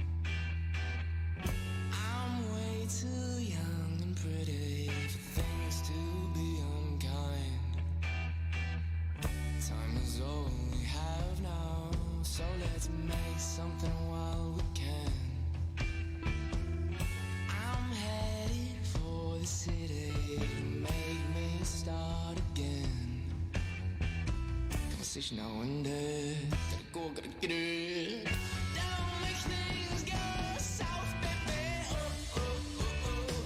I'm way too young and pretty for things to be unkind. Time is all we have now, so let's make something while we can. I'm headed for the city to make me start again. Conversation now and then. Gotta go, gotta get it. Don't make things go south, baby. Oh, oh,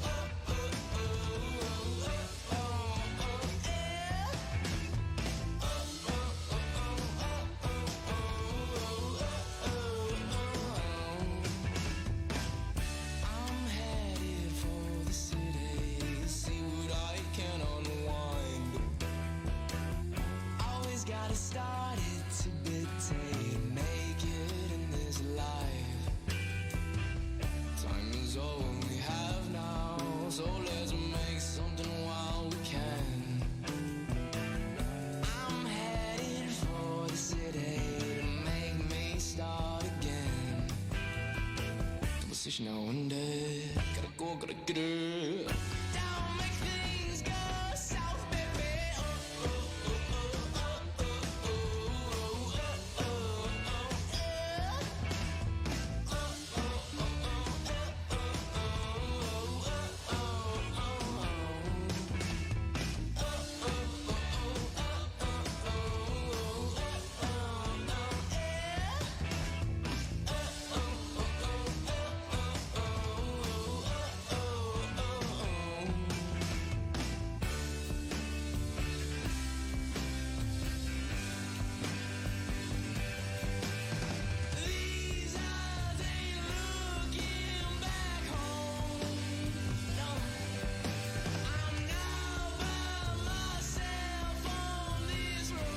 oh, oh, oh, oh, oh, oh, oh, yeah. Oh, oh, oh, oh, oh, I'm headed for the city to see what I can unwind. Always gotta start it to dictate, make it in this life. Time is all we have now, so let's make something while we can. I'm headed for the city to make me start again. Conversation now and then. Gotta go, gotta get it. Don't make things go south, baby. Oh, oh, oh, oh, oh, oh, oh, oh, oh, yeah. Oh, oh, oh, oh, oh, oh, oh, oh, These eyes ain't looking back home. No, I'm now by myself on this road.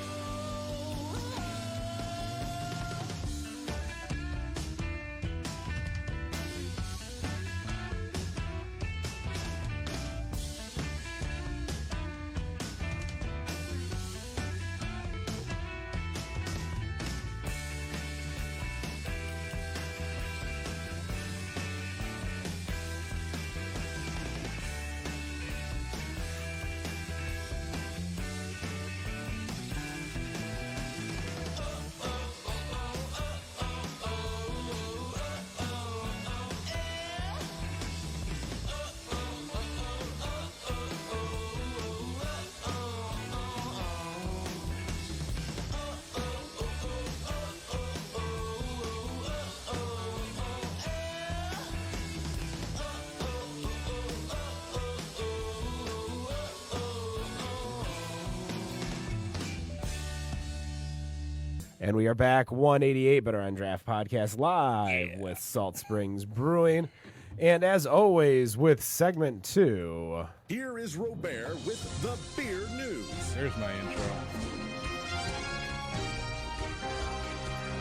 And we are back, 188 Better on Draft Podcast, live with Salt Springs Brewing. And as always, with segment 2. Here is Robert with the beer news. There's my intro.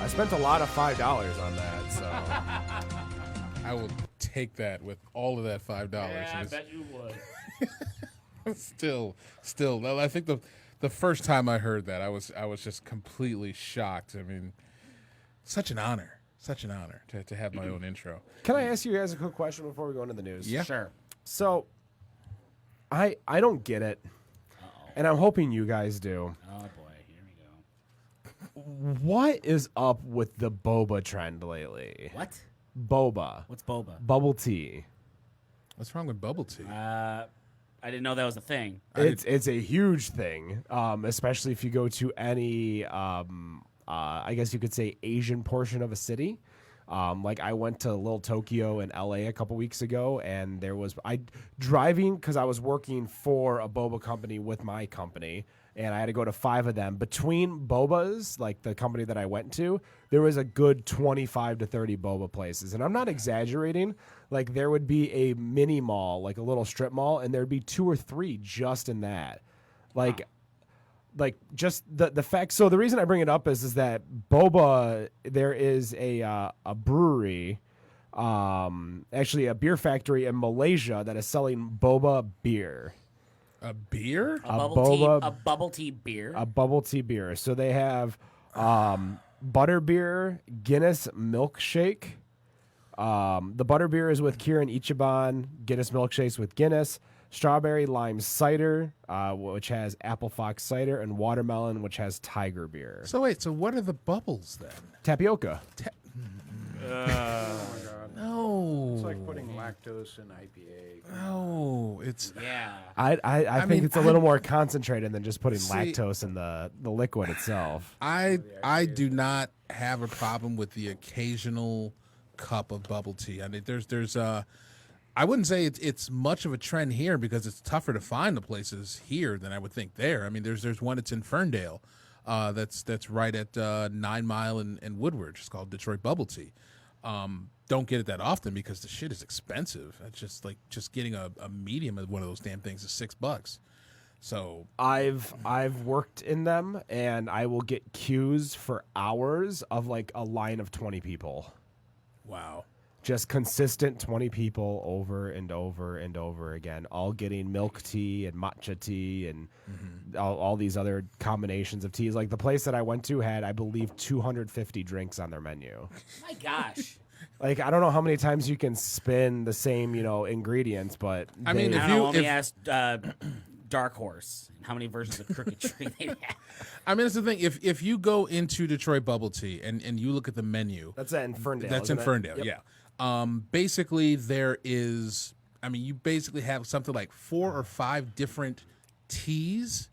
I spent a lot of $5 on that, so I will take that with all of that $5. Yeah, I It's bet you would. still, I think the first time I heard that, I was just completely shocked. I mean, such an honor to have my own intro. can I ask you guys a quick question before we go into the news? Yeah. Sure. So, I don't get it, and I'm hoping you guys do. Oh boy, here we go. What is up with the boba trend lately? What? Boba. What's boba? Bubble tea. What's wrong with bubble tea? I didn't know that was a thing. It's a huge thing, especially if you go to any, I guess you could say, Asian portion of a city. Like I went to Little Tokyo in LA a couple weeks ago, and driving because I was working for a boba company with my company, and I had to go to 5 of them. Between bobas, like the company that I went to, there was a good 25 to 30 boba places, and I'm not exaggerating. Like there would be a mini mall, like a little strip mall, and there'd be 2 or 3 just in that. Like just the fact. So the reason I bring it up is that boba, there is a brewery, actually a beer factory in Malaysia that is selling boba beer. A beer? A bubble tea beer. A bubble tea beer. So they have butter beer, Guinness milkshake. The butter beer is with Kirin Ichiban, Guinness milkshakes with Guinness, strawberry lime cider, which has apple fox cider, and watermelon, which has tiger beer. So wait, so what are the bubbles then? Tapioca. No. It's like putting lactose in IPA. No, it's Yeah. I think mean, it's a little more concentrated than just putting See- lactose in the liquid itself. I do not have a problem with the occasional cup of bubble tea. I mean, there's I wouldn't say it's much of a trend here because it's tougher to find the places here than I would think there. I mean, there's one that's in Ferndale, that's right at 9 Mile and Woodward. It's called Detroit Bubble Tea. Don't get it that often because the shit is expensive. It's just like getting a medium of one of those damn things is $6. So I've worked in them, and I will get queues for hours of like a line of 20 people. wow. Just consistent 20 people over and over and over again, all getting milk tea and matcha tea and all these other combinations of teas. Like the place that I went to had, I believe, 250 drinks on their menu. My gosh. Like, I don't know how many times you can spin the same, ingredients, but I mean, they- if I don't know, let me if- ask Dark Horse how many versions of Crooked Tree they have. I mean, that's the thing. If you go into Detroit Bubble Tea and you look at the menu, that's in Ferndale. that's in isn't it? Ferndale, Yep. yeah. Basically, there is. I mean, you basically have something like 4 or 5 different teas,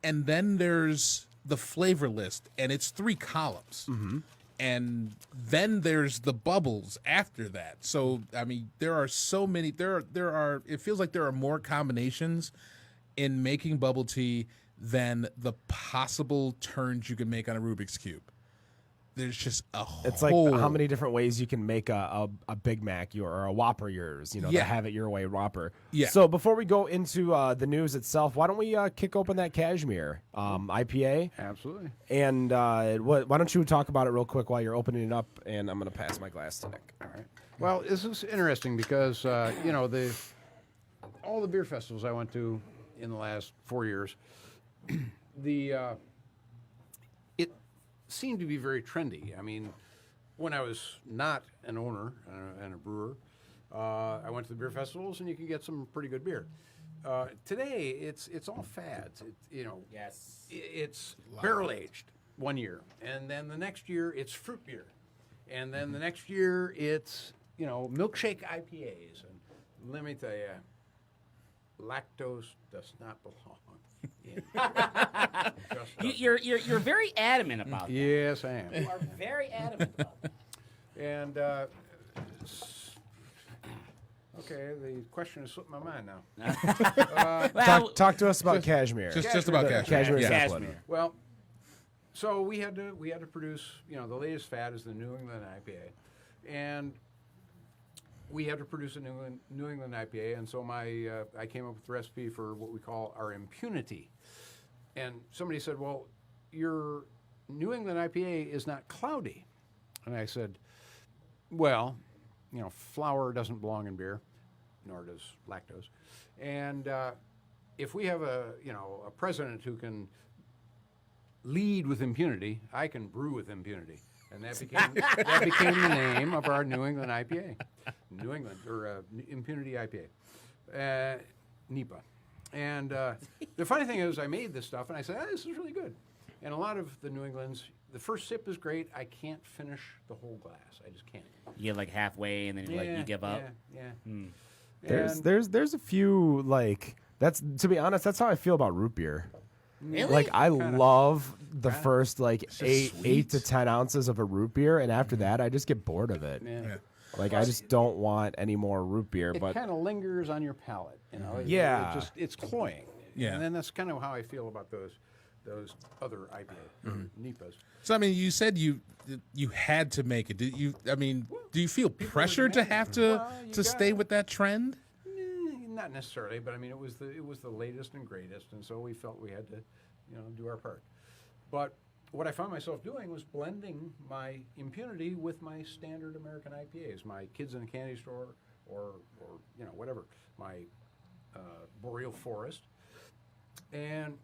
and then there's the flavor list, and it's 3 columns. And then there's the bubbles after that. So I mean, there are so many. There are. It feels like there are more combinations in making bubble tea than the possible turns you can make on a Rubik's cube. There's just a whole. It's like how many different ways you can make a Big Mac or a Whopper yours, the Yeah. have it your way Whopper. Yeah. So before we go into the news itself, why don't we kick open that Cashmere IPA? Absolutely. And why don't you talk about it real quick while you're opening it up, and I'm going to pass my glass to Nick. All right. Well, this is interesting because all the beer festivals I went to in the last 4 years, it seemed to be very trendy. I mean, when I was not an owner and a brewer, I went to the beer festivals and you could get some pretty good beer. Today, it's all fads. Yes. It's barrel aged 1 year, and then the next year it's fruit beer, and then the next year it's milkshake IPAs. And let me tell you, lactose does not belong in. Just doesn't. You're very adamant about that. Yes, I am. You are very adamant about that. And okay, the question has slipped my mind now. Well, Talk to us about Cashmere. just about The Cashmere. Cashmere Yeah. Zeppelin. Cashmere. Well, so we had to produce, the latest fad is the New England IPA, and we had to produce a New England IPA, and so I came up with the recipe for what we call our impunity. And somebody said, "Well, your New England IPA is not cloudy," and I said, "Well, flour doesn't belong in beer, nor does lactose, and if we have a president who can lead with impunity, I can brew with impunity." And that became the name of our New England IPA, New England or Impunity IPA, NEPA. And the funny thing is, I made this stuff and I said, "This is really good." And a lot of the New Englands, the first sip is great. I can't finish the whole glass. I just can't. You get like halfway and then you give up. Yeah. And- There's a few that's, to be honest, that's how I feel about root beer. Really? Like I love the first just 8 sweet. to 10 ounces of a root beer, and after that I just get bored of it. Yeah. Yeah. Like I just don't want any more root beer. It But kind of lingers on your palate, Yeah. It's cloying. Yeah. And then that's kind of how I feel about those other IPAs, NEPAs. So I mean, you said you had to make it. Did you? I mean, do you feel pressure to have to Well, you to stay gotta- with that trend? Not necessarily, but I mean, it was the latest and greatest, and so we felt we had to, do our part. But what I found myself doing was blending my impunity with my standard American IPAs, my Kids in a Candy Store, or whatever, my Boreal Forest, and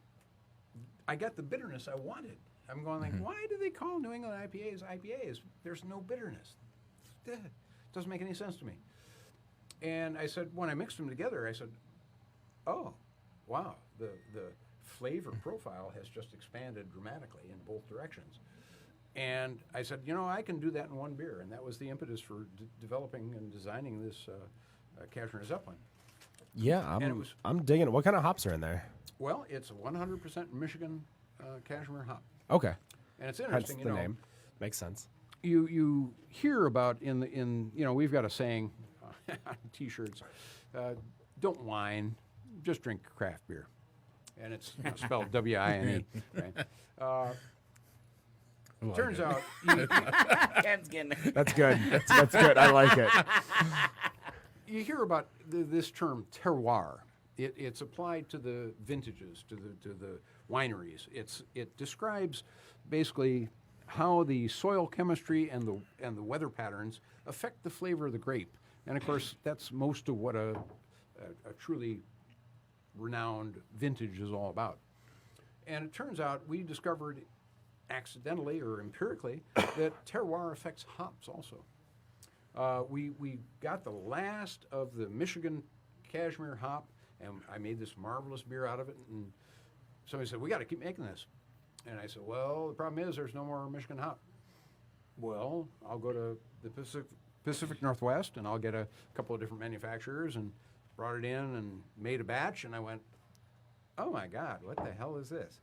I got the bitterness I wanted. I'm going like, why do they call New England IPAs? There's no bitterness. It doesn't make any sense to me. And I said, when I mixed them together, I said, oh, wow, the flavor profile has just expanded dramatically in both directions. And I said, I can do that in one beer. And that was the impetus for developing and designing this Cashmere Zeppelin. Yeah, And it was- I'm digging it. What kind of hops are in there? Well, it's 100% Michigan Cashmere hop. Okay. And it's Hence interesting, the name. Makes sense. You hear about we've got a saying on T-shirts, don't whine, just drink craft beer, and it's spelled W-I-N-E. Right? Turns out, Ken's getting That's good. That's good. I like it. you hear about this term terroir. It's applied to the vintages, to the wineries. It describes basically how the soil chemistry and the weather patterns affect the flavor of the grape. And of course, that's most of what a truly renowned vintage is all about. And it turns out we discovered accidentally or empirically that terroir affects hops also. We got the last of the Michigan Cashmere hop, and I made this marvelous beer out of it. And somebody said, we got to keep making this. And I said, well, the problem is there's no more Michigan hop. Well, I'll go to the Pacific Northwest, and I'll get a couple of different manufacturers, and brought it in and made a batch. And I went, oh, my God, what the hell is this?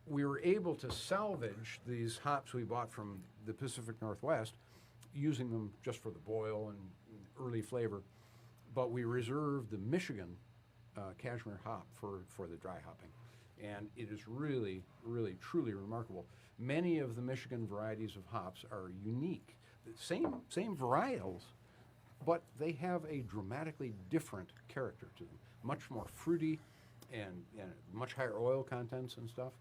We were able to salvage these hops we bought from the Pacific Northwest, using them just for the boil and early flavor. But we reserved the Michigan Cashmere hop for the dry hopping. And it is really, really, truly remarkable. Many of the Michigan varieties of hops are unique. The same varietals, but they have a dramatically different character to them. Much more fruity and much higher oil contents and stuff.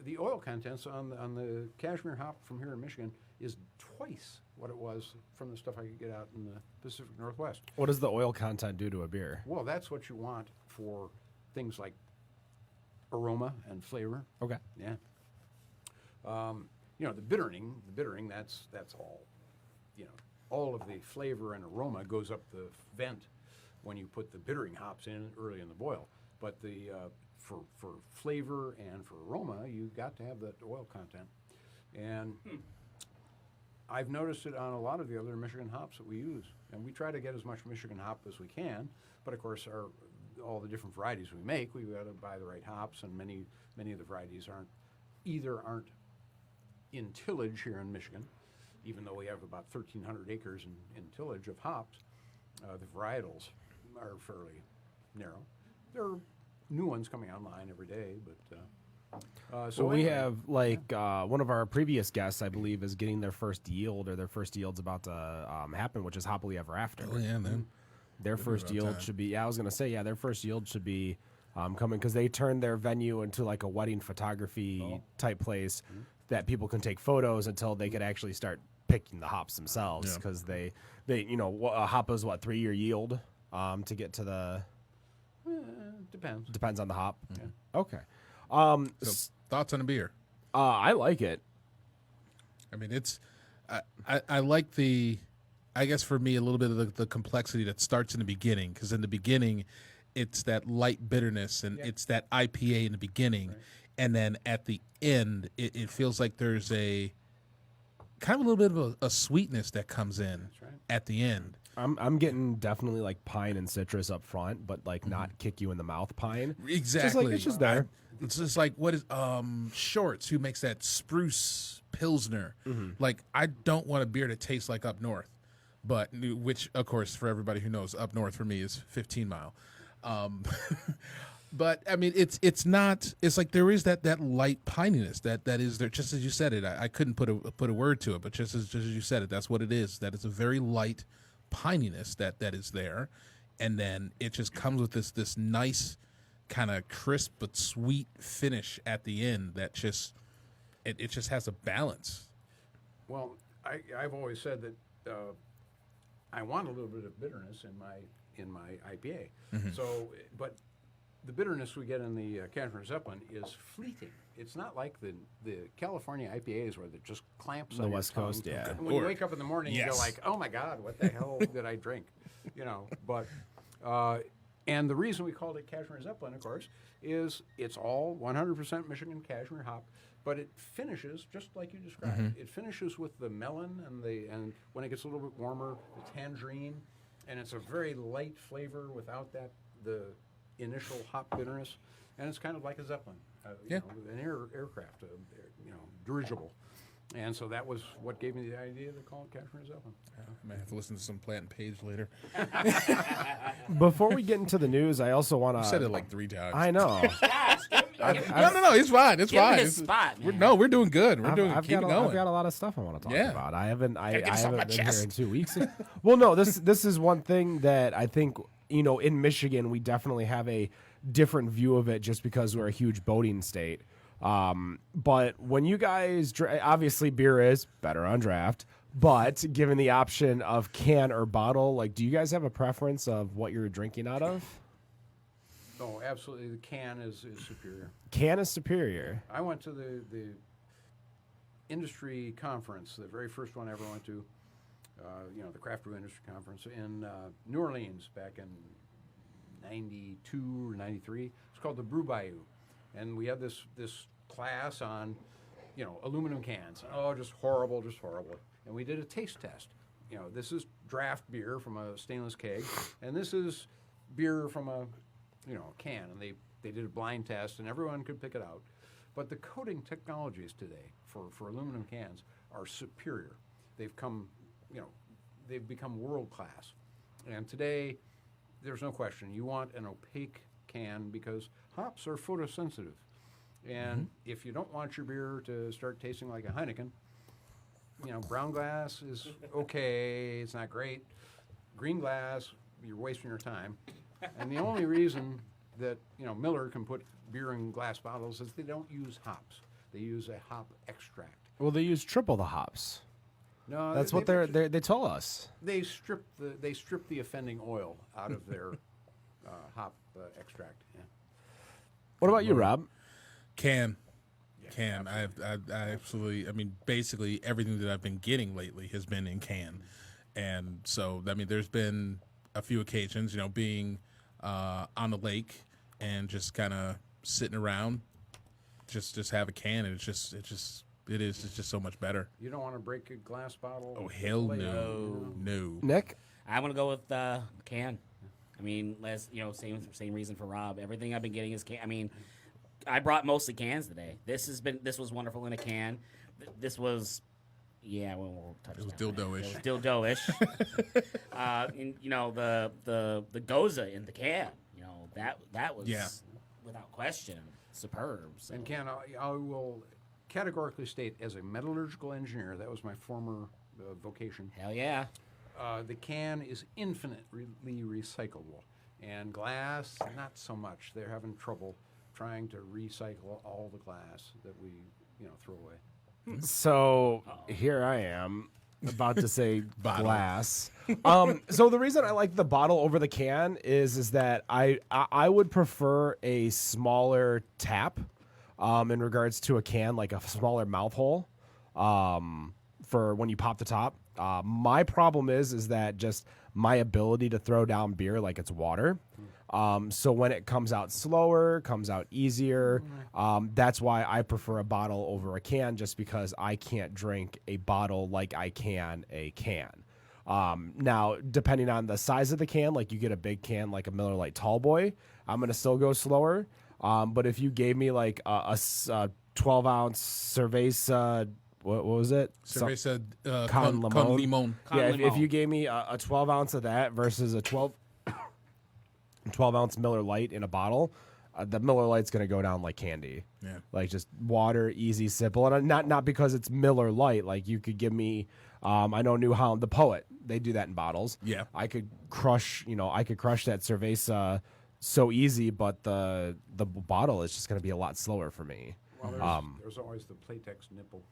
The oil contents on the Cashmere hop from here in Michigan is twice what it was from the stuff I could get out in the Pacific Northwest. What does the oil content do to a beer? Well, that's what you want for things like aroma and flavor. Okay. Yeah. The bittering, that's all. All of the flavor and aroma goes up the vent when you put the bittering hops in early in the boil. But the for flavor and for aroma, you got to have that oil content. And I've noticed it on a lot of the other Michigan hops that we use. And we try to get as much Michigan hop as we can. But of course, all the different varieties we make, we've got to buy the right hops. And many of the varieties aren't in tillage here in Michigan, even though we have about 1,300 acres in tillage of hops. The varietals are fairly narrow. There are new ones coming online every day, but We have one of our previous guests, I believe, is getting their first yield, or their first yield's about to happen, which is Happily Ever After. Oh yeah, man. Their first yield should be. Yeah, I was gonna say, their first yield should be coming because they turned their venue into like a wedding photography type place that people can take photos until they could actually start picking the hops themselves because they a hop is 3-year yield to get to the. Depends on the hop. Yeah. Okay. So thoughts on a beer? I like it. I mean, it's I like the, I guess for me, a little bit of the complexity that starts in the beginning, because in the beginning it's that light bitterness and it's that IPA in the beginning, and then at the end it feels like there's a kind of a little bit of a sweetness that comes in at the end. I'm getting definitely like pine and citrus up front, but like not kick you in the mouth pine. Exactly. It's just there. It's just like, what is Shorts, who makes that spruce pilsner. Like, I don't want a beer that tastes like Up North, but which of course for everybody who knows, Up North for me is 15 Mile. But I mean, it's not. It's like there is that light pininess that is there. Just as you said it, I couldn't put a word to it, but just as you said it, that's what it is. That it's a very light pininess that is there, and then it just comes with this nice kind of crisp but sweet finish at the end. That just it just has a balance. Well, I've always said that I want a little bit of bitterness in my IPA. So, but the bitterness we get in the Cashmere Zeppelin is fleeting. It's not like the California IPAs where it just clamps The on your West tongue. Coast, yeah. When you wake up in the morning, you go like, "Oh my God, what the hell did I drink?" But and the reason we called it Cashmere Zeppelin, of course, is it's all 100% Michigan Cashmere hop, but it finishes just like you described. It finishes with the melon and when it gets a little bit warmer, the tangerine, and it's a very light flavor without the initial hop bitterness, and it's kind of like a Zeppelin, you know, an aircraft, dirigible. And so that was what gave me the idea to call it Cashmere Zeppelin. I may have to listen to some Plant and Page later. Before we get into the news, I also want to. You said it like 3 times. I know. No, it's fine. It's Give him fine. his spot, man. We're doing good. We're doing. Keep it going. I've got a lot of stuff I want to talk Yeah. about. I haven't so been much here chest. in 2 weeks. Well, no, this is one thing that I think, in Michigan we definitely have a different view of it just because we're a huge boating state. But when you guys, obviously beer is better on draft, but given the option of can or bottle, like, do you guys have a preference of what you're drinking out of? No, absolutely. The can is superior. Can is superior. I went to the industry conference, the very first one I ever went to, the Craft Brew Industry Conference in New Orleans back in 92 or 93. It's called the Brew Bayou. And we had this class on, aluminum cans. Oh, just horrible. And we did a taste test. This is draft beer from a stainless keg, and this is beer from a can. And they did a blind test, and everyone could pick it out. But the coating technologies today for aluminum cans are superior. They've become world class. And today, there's no question, you want an opaque can because hops are photosensitive. And if you don't want your beer to start tasting like a Heineken, brown glass is okay, it's not great. Green glass, you're wasting your time. And the only reason that, Miller can put beer in glass bottles is they don't use hops. They use a hop extract. Well, they use triple the hops. No, That's what they told us. They strip the offending oil out of their hop extract. Yeah. What about you, Rob? Can. I absolutely. I mean, basically everything that I've been getting lately has been in can, and so there's been a few occasions, being on the lake and just kind of sitting around, just have a can, and it's just so much better. You don't want to break a glass bottle? Oh hell no. Nick? I'm gonna go with can. I mean, same reason for Rob. Everything I've been getting is can. I mean, I brought mostly cans today. This was wonderful in a can. This was, we'll touch. It was down dildo-ish. It was dildo-ish. The Goza in the can. That was without question superb. So. And Ken, I will categorically state, as a metallurgical engineer, that was my former vocation. Hell yeah. The can is infinitely recyclable, and glass, not so much. They're having trouble trying to recycle all the glass that we, throw away. So here I am about to say glass. So the reason I like the bottle over the can is that I would prefer a smaller tap in regards to a can, like a smaller mouth hole for when you pop the top. My problem is that just my ability to throw down beer like it's water. So when it comes out slower, comes out easier. That's why I prefer a bottle over a can, just because I can't drink a bottle like I can a can. Now, depending on the size of the can, like you get a big can like a Miller Lite Tall Boy, I'm going to still go slower. But if you gave me like a 12-ounce Cerveza, what was it? Cerveza Con Limon. Con If Limon. you gave me a 12 ounce of that versus a 12 ounce Miller Lite in a bottle, the Miller Lite's going to go down like candy. Yeah. Like just water, easy, simple. And not because it's Miller Lite. Like you could give me, I know New Holland, the Poet, they do that in bottles. Yeah. I could crush that Cerveza so easy, but the bottle is just going to be a lot slower for me. Well, there's always the Playtex nipple.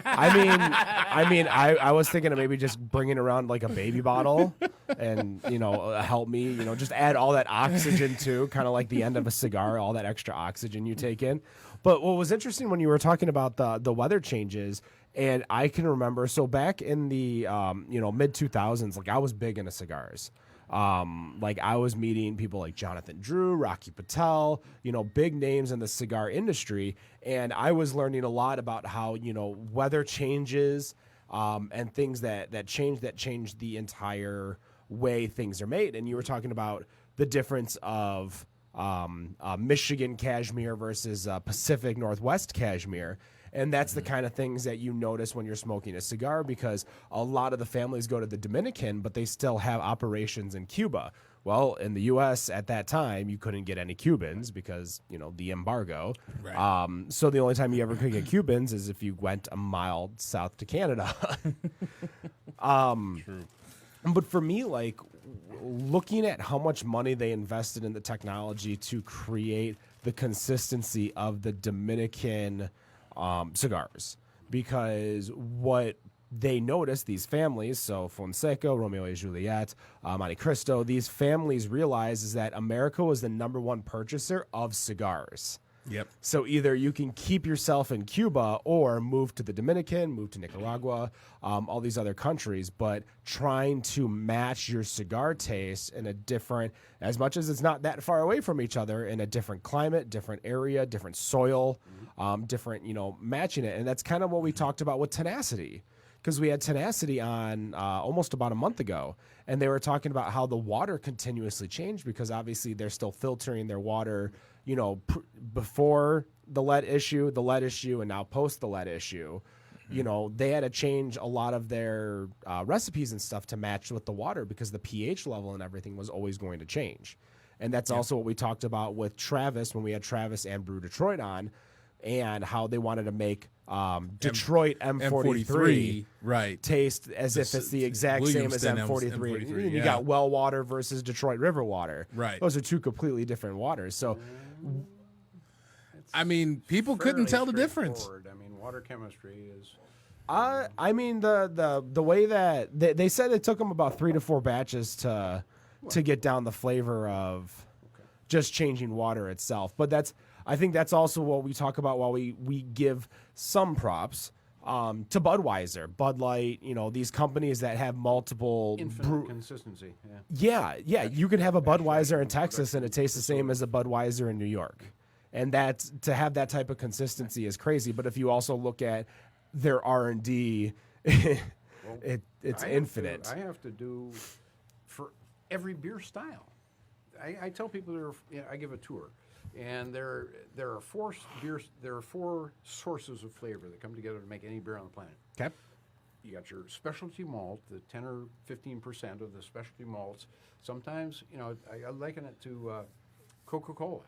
I was thinking of maybe just bringing around like a baby bottle and, help me, just add all that oxygen too, kind of like the end of a cigar, all that extra oxygen you take in. But what was interesting when you were talking about the weather changes, and I can remember, so back in the, mid 2000s, like I was big into cigars. Like I was meeting people like Jonathan Drew, Rocky Patel, big names in the cigar industry. And I was learning a lot about how, weather changes and things that change the entire way things are made. And you were talking about the difference of Michigan cashmere versus Pacific Northwest cashmere. And that's the kind of things that you notice when you're smoking a cigar, because a lot of the families go to the Dominican, but they still have operations in Cuba. Well, in the U.S. at that time, you couldn't get any Cubans because, the embargo. Right. So the only time you ever could get Cubans is if you went a mile south to Canada. True. But for me, like, looking at how much money they invested in the technology to create the consistency of the Dominican cigars, because what they noticed, these families, so Fonseca, Romeo y Juliet, Monte Cristo, these families realized is that America was the #1 purchaser of cigars. Yep. So either you can keep yourself in Cuba or move to the Dominican, move to Nicaragua, all these other countries, but trying to match your cigar taste in a different, as much as it's not that far away from each other, in a different climate, different area, different soil, different, matching it. And that's kind of what we talked about with Tenacity, because we had Tenacity on almost about a month ago, and they were talking about how the water continuously changed because obviously they're still filtering their water, before the lead issue, and now post the lead issue. They had to change a lot of their recipes and stuff to match with the water because the pH level and everything was always going to change. And that's also what we talked about with Travis when we had Travis and Brew Detroit on, and how they wanted to make Detroit M43 right taste as if it's the exact same as M43. M43, You got well water versus Detroit River water. Right. Those are two completely different waters. So, I mean, people couldn't tell the difference. Straightforward. I mean, water chemistry is. I mean, the way that they said it took them about 3 to 4 batches to get down the flavor of just changing water itself. But I think that's also what we talk about while we give some props to Budweiser, Bud Light, these companies that have multiple Infinite consistency. Yeah. Yeah. You could have a Budweiser in Texas and it tastes the same as a Budweiser in New York. And that's, to have that type of consistency is crazy. But if you also look at their R&D, it's infinite. I have to do for every beer style. I tell people I give a tour, and there are 4 beers. There are 4 sources of flavor that come together to make any beer on the planet. Okay. You got your specialty malt, the 10 or 15% of the specialty malts. Sometimes, I liken it to Coca-Cola.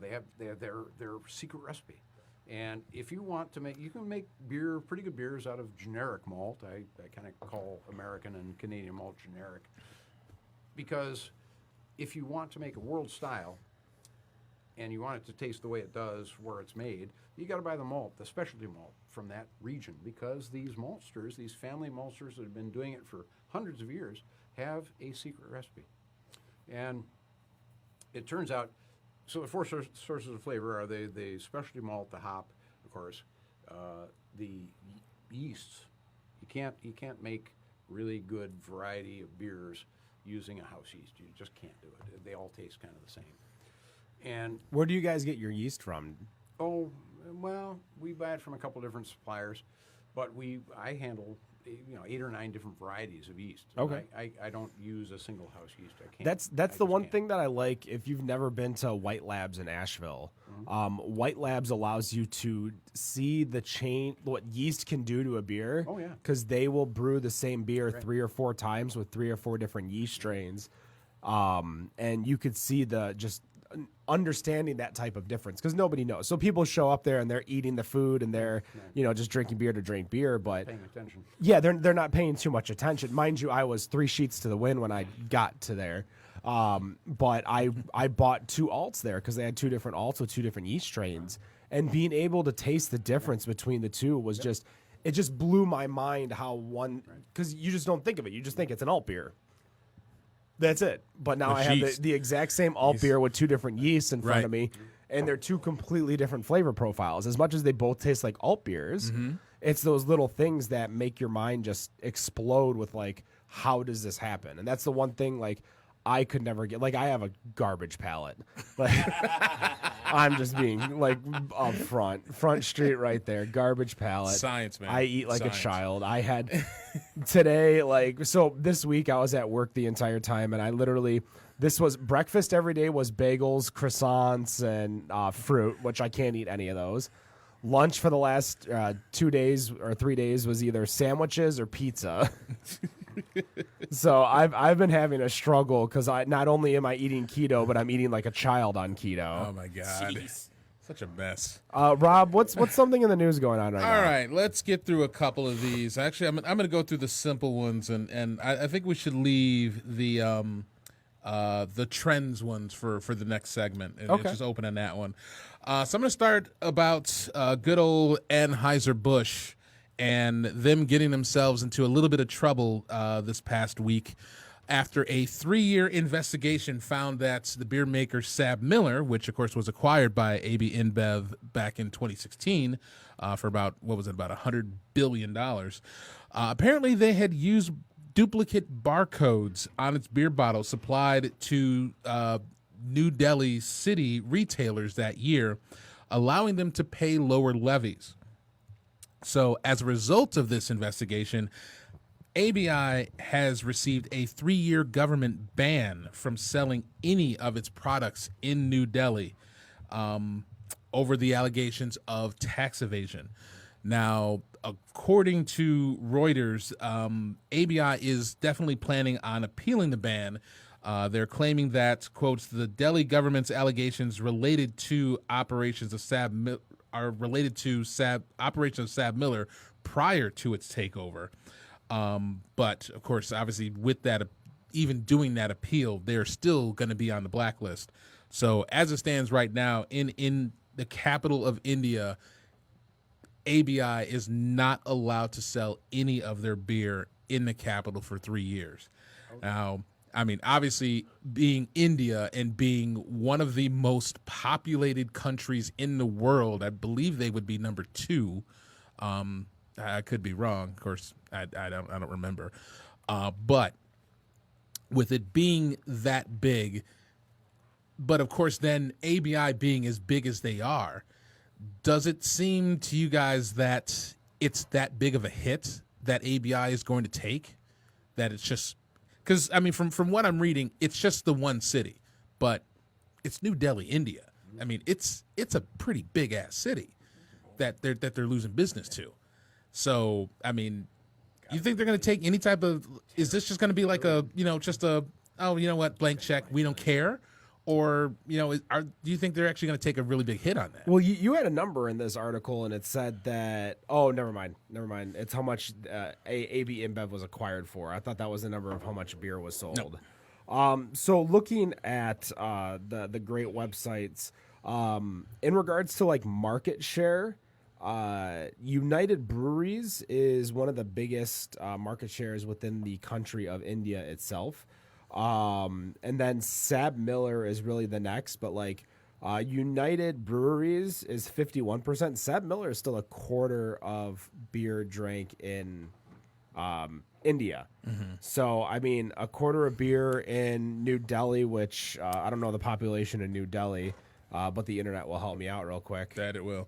They have their secret recipe. And if you want to you can make pretty good beers out of generic malt. I kind of call American and Canadian malt generic. Because if you want to make a world style, and you want it to taste the way it does where it's made, you got to buy the malt, the specialty malt from that region, because these maltsters, these family maltsters that have been doing it for hundreds of years, have a secret recipe. And it turns out, so the 4 sources of flavor are the specialty malt, the hop, of course, the yeasts. You can't make really good variety of beers using a house yeast. You just can't do it. They all taste kind of the same. And Where do you guys get your yeast from? oh, well, we buy it from a couple different suppliers, but I handle 8 or 9 different varieties of yeast. Okay. I don't use a single house yeast. I can't. That's the one thing that I like. If you've never been to White Labs in Asheville, White Labs allows you to see what yeast can do to a beer. Oh, yeah. Because they will brew the same beer 3 or 4 times with 3 or 4 different yeast strains, and you could see just understanding that type of difference, because nobody knows. So people show up there and they're eating the food and they're just drinking beer to drink beer, but paying attention. yeah, they're not paying too much attention. Mind you, I was 3 sheets to the wind when I got to there, but I bought 2 alts there because they had 2 different alts with 2 different yeast strains, and being able to taste the difference between the 2 was it just blew my mind how one, because you just don't think of it, you just think it's an alt beer. That's it. But now I have the exact same alt beer with 2 different yeasts in front of me, and they're 2 completely different flavor profiles. As much as they both taste like alt beers, it's those little things that make your mind just explode with, like, how does this happen? And that's the one thing, like, I could never get, like, I have a garbage palate. Like, I'm just being, like, up front street right there, garbage palate. Science, man. I eat like Science. a child. I had today, like, so this week I was at work the entire time, and I literally, this was breakfast every day was bagels, croissants, and fruit, which I can't eat any of those. Lunch for the last 2 days or 3 days was either sandwiches or pizza. So I've been having a struggle because I not only am I eating keto, but I'm eating like a child on keto. Oh my God. Jeez. Such a mess. Rob, what's something in the news going on right now? All right, let's get through a couple of these. Actually, I'm going to go through the simple ones, and I think we should leave the trends ones for the next segment, and Okay. just open on that one. So I'm going to start about good old Anheuser-Busch and them getting themselves into a little bit of trouble this past week after a 3-year investigation found that the beer maker SABMiller, which of course was acquired by AB InBev back in 2016 for about $100 billion, apparently they had used duplicate barcodes on its beer bottles supplied to New Delhi city retailers that year, allowing them to pay lower levies. So as a result of this investigation, ABI has received a 3-year government ban from selling any of its products in New Delhi over the allegations of tax evasion. Now, according to Reuters, ABI is definitely planning on appealing the ban. They're claiming that, quote, the Delhi government's allegations related to operations of SABMiller prior to its takeover. But, of course, obviously, with that, even doing that appeal, they're still going to be on the blacklist. So as it stands right now, in the capital of India, ABI is not allowed to sell any of their beer in the capital for 3 years. Now, I mean, obviously, being India and being one of the most populated countries in the world, I believe they would be number 2. I could be wrong. Of course, I don't remember. But with it being that big, but of course, then ABI being as big as they are, does it seem to you guys that it's that big of a hit that ABI is going to take? That it's just because, I mean, from what I'm reading, it's just the one city, but it's New Delhi, India. I mean, it's a pretty big ass city that they're losing business to. So, I mean, you think they're going to take any type of? Is this just going to be like a, just a, oh, you know what, blank check, we don't care? Or, do you think they're actually going to take a really big hit on that? Well, you had a number in this article, and it said that. Oh, never mind. It's how much AB InBev was acquired for. I thought that was the number of how much beer was sold. No. So looking at the great websites, in regards to like market share, United Breweries is one of the biggest market shares within the country of India itself. And then SABMiller is really the next, but like United Breweries is 51%. SABMiller is still a quarter of beer drank in India. Mm-hmm. So, I mean, a quarter of beer in New Delhi, which I don't know the population in New Delhi, but the internet will help me out real quick. That it will.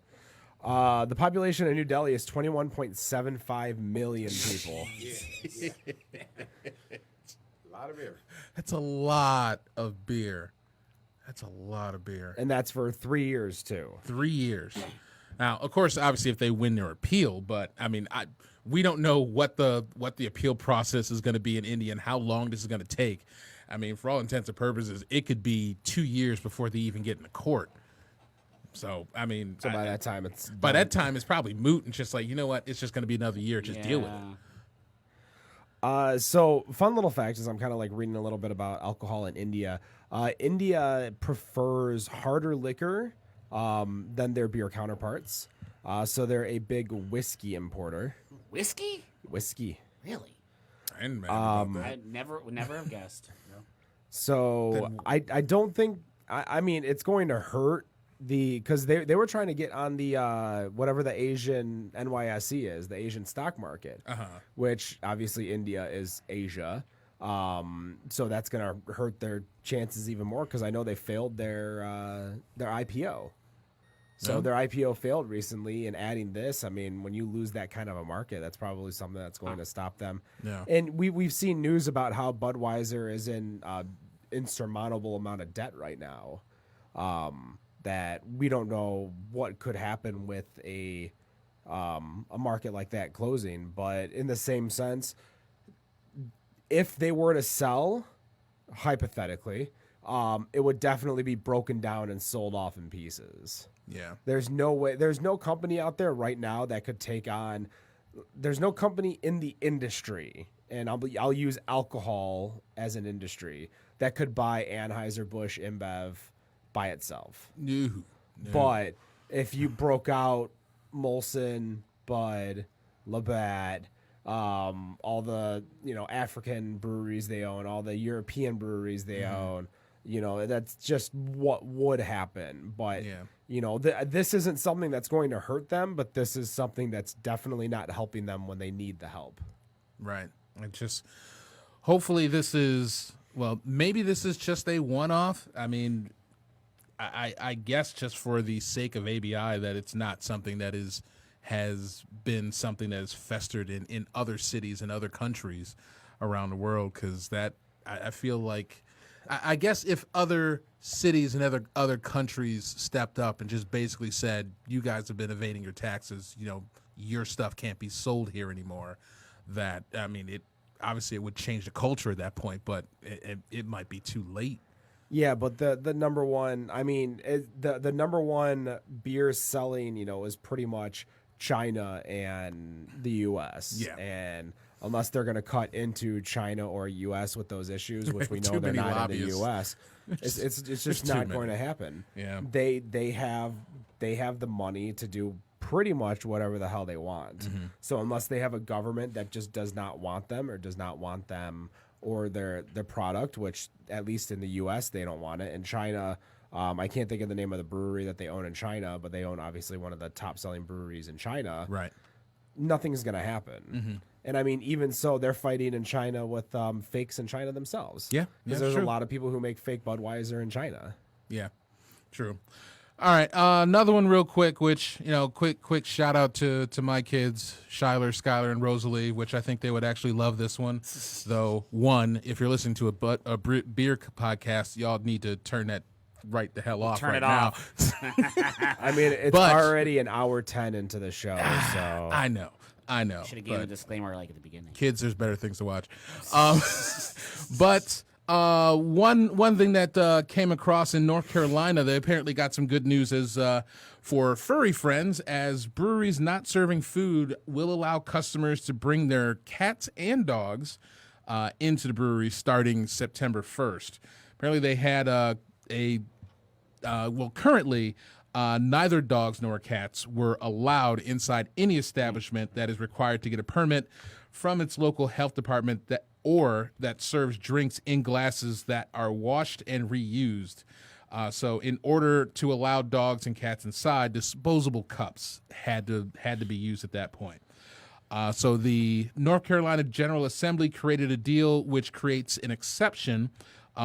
The population in New Delhi is 21.75 million people. A lot of beer. That's a lot of beer. That's a lot of beer. And that's for 3 years, too. 3 years. Now, of course, obviously, if they win their appeal, but I mean, we don't know what the appeal process is going to be in India and how long this is going to take. I mean, for all intents and purposes, it could be 2 years before they even get into court. So, I mean, So by that time, it's by that time, it's probably moot and just like, you know what, it's just going to be another year. Just deal with it. So fun little fact is I'm kind of like reading a little bit about alcohol in India. India prefers harder liquor than their beer counterparts. So they're a big whiskey importer. Whiskey? Whiskey. Really? I didn't imagine about that. I would never have guessed. So I don't think I mean it's going to hurt because they were trying to get on the whatever the Asian NYSE is, the Asian stock market, which obviously India is Asia. So that's going to hurt their chances even more because I know they failed their IPO. So their IPO failed recently, and adding this, I mean, when you lose that kind of a market, that's probably something that's going to stop them. Yeah. And we've seen news about how Budweiser is in insurmountable amount of debt right now. That we don't know what could happen with a market like that closing, but in the same sense, if they were to sell, hypothetically, it would definitely be broken down and sold off in pieces. Yeah. There's no way. There's no company out there right now that could take on. There's no company in the industry, and I'll use alcohol as an industry that could buy Anheuser-Busch InBev by itself. No. But if you broke out Molson, Bud, Labatt, all the African breweries they own, all the European breweries they own, that's just what would happen. But this isn't something that's going to hurt them, but this is something that's definitely not helping them when they need the help. Right. It just hopefully this is maybe this is just a one-off. I mean, I guess just for the sake of ABI that it's not something that has been something that has festered in other cities and other countries around the world, because that I feel like I guess if other cities and other countries stepped up and just basically said, you guys have been evading your taxes, your stuff can't be sold here anymore, that, I mean, it obviously it would change the culture at that point, but it might be too late. Yeah, but the number one, I mean, the number one beer selling, is pretty much China and the U.S. Yeah. And unless they're going to cut into China or U.S. with those issues, which we know Too they're many not lobbyists. in the U.S., it's just not going to happen. Yeah. They have the money to do pretty much whatever the hell they want. Mm-hmm. So unless they have a government that just does not want them or does not want them or their product, which at least in the U.S. they don't want it. In China, I can't think of the name of the brewery that they own in China, but they own obviously one of the top selling breweries in China. Right. Nothing's going to happen. Mm-hmm. And I mean, even so, they're fighting in China with fakes in China themselves. Yeah, because there's a lot of people who make fake Budweiser in China. Yeah, true. All right, another one real quick, which, quick shout out to my kids, Shyler, Skylar, and Rosalie, which I think they would actually love this one. Though, one, if you're listening to a beer podcast, y'all need to turn that right the hell off Turn right it now. off. I mean, it's already an hour 10 into the show, so. I know. Should have given a but disclaimer at the beginning. kids, there's better things to watch. But one thing that came across in North Carolina, they apparently got some good news is for furry friends, as breweries not serving food will allow customers to bring their cats and dogs into the brewery starting September 1st. Apparently they had currently neither dogs nor cats were allowed inside any establishment that is required to get a permit from its local health department that serves drinks in glasses that are washed and reused. So in order to allow dogs and cats inside, disposable cups had to be used at that point. So the North Carolina General Assembly created a deal which creates an exception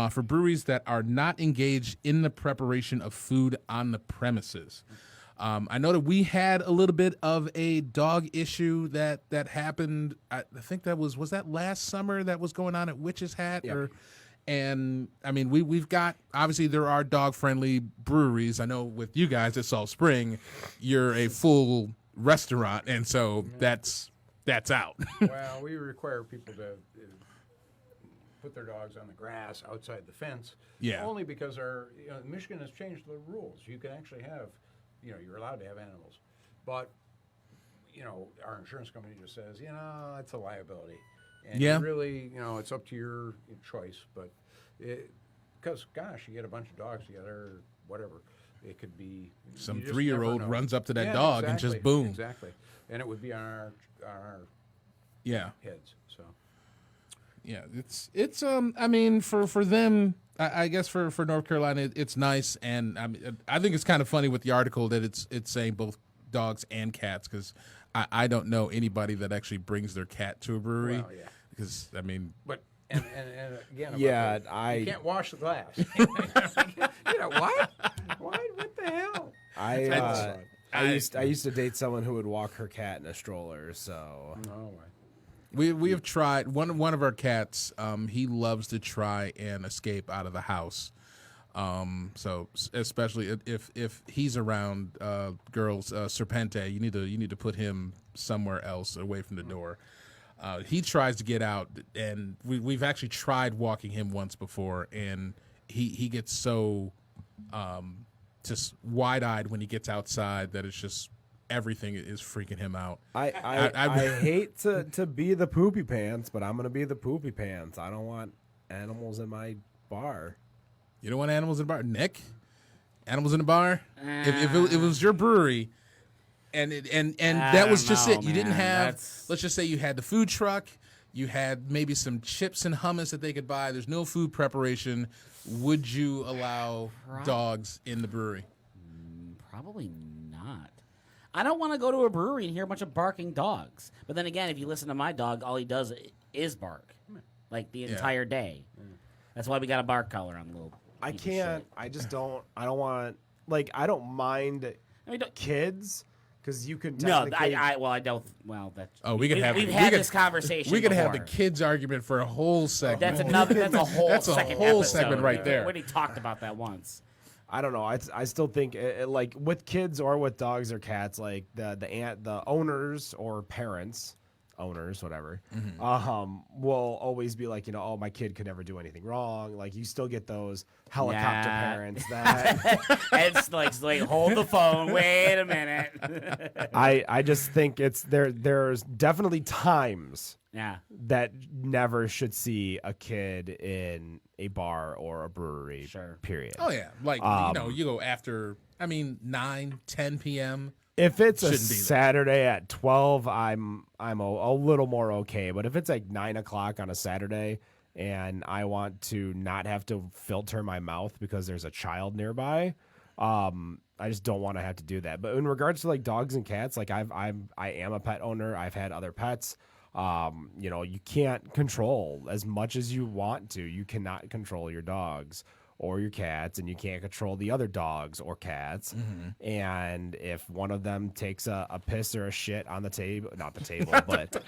for breweries that are not engaged in the preparation of food on the premises. I know that we had a little bit of a dog issue that happened. I think was that last summer that was going on at Witch's Hat? Yep. And I mean, we've got, obviously there are dog friendly breweries. I know with you guys at Salt Spring, you're a full restaurant, and so that's out. Well, we require people to put their dogs on the grass outside the fence. Yeah. Only because Michigan has changed the rules. You can actually have, you're allowed to have animals, but our insurance company just says, it's a liability, and Yeah. really, it's up to your choice. But because gosh, you get a bunch of dogs together, whatever. It could be Some you just 3-year-old never know. runs up to that Yeah, dog and just boom. Exactly, and it would be on our Yeah. heads. So. Yeah, it's I mean for them, I guess for North Carolina it's nice, and I think it's kind of funny with the article that it's saying both dogs and cats, because I don't know anybody that actually brings their cat to a brewery. Well, yeah. Because I mean, But And again, about Yeah, you can't wash the glass. What? What the hell? I used to date someone who would walk her cat in a stroller. So Oh, We have tried one of our cats. He loves to try and escape out of the house. So especially if he's around girls, Serpente, you need to put him somewhere else away from the door. He tries to get out, and we've actually tried walking him once before, and he gets so just wide-eyed when he gets outside that it's just everything is freaking him out. I hate to be the poopy pants, but I'm gonna be the poopy pants. I don't want animals in my bar. You don't want animals in the bar, Nick? Animals in the bar? If it was your brewery, and that was just it. You didn't have. Let's just say you had the food truck. You had maybe some chips and hummus that they could buy. There's no food preparation. Would you allow dogs in the brewery? Probably not. I don't want to go to a brewery and hear a bunch of barking dogs. But then again, if you listen to my dog, all he does is bark, like the entire day. That's why we got a bark collar on the little. I piece of can't. shit. I just don't. I don't want. Like I don't mind I mean, don't- kids because you can. No, technically- I don't. Well, that's. Oh, we could have. We've we had could- this conversation. We could have the before. kids argument for a whole segment. That's another. That's a whole. That's a second whole episode. segment right there. We already talked about that once. I don't know. I still think like with kids or with dogs or cats, like the owners or parents, owners, whatever, will always be like, oh, my kid could never do anything wrong. Like you still get those helicopter Nah. parents that It's like hold the phone. Wait a minute. I just think it's there's definitely times Yeah. that never should see a kid in a bar or a brewery. Sure. Period. Oh yeah, like you go after. I mean, 9, 10 p.m. If it's a Shouldn't be there. Saturday at 12, I'm a little more okay. But if it's like 9 o'clock on a Saturday and I want to not have to filter my mouth because there's a child nearby, I just don't want to have to do that. But in regards to like dogs and cats, like I am a pet owner. I've had other pets. You can't control as much as you want to. You cannot control your dogs or your cats, and you can't control the other dogs or cats. And if one of them takes a piss or a shit on the table, not the table, but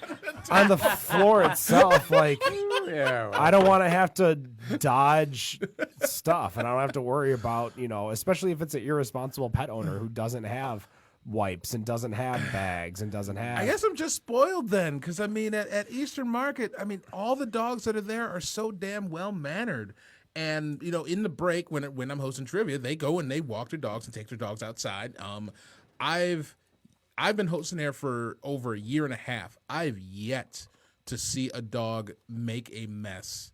on the floor itself, like, I don't want to have to dodge stuff, and I don't have to worry about, especially if it's an irresponsible pet owner who doesn't have wipes and doesn't have bags and doesn't have. I guess I'm just spoiled then, because I mean, at Eastern Market, I mean, all the dogs that are there are so damn well mannered. And in the break when I'm hosting trivia, they go and they walk their dogs and take their dogs outside. I've been hosting there for over a year and a half. I've yet to see a dog make a mess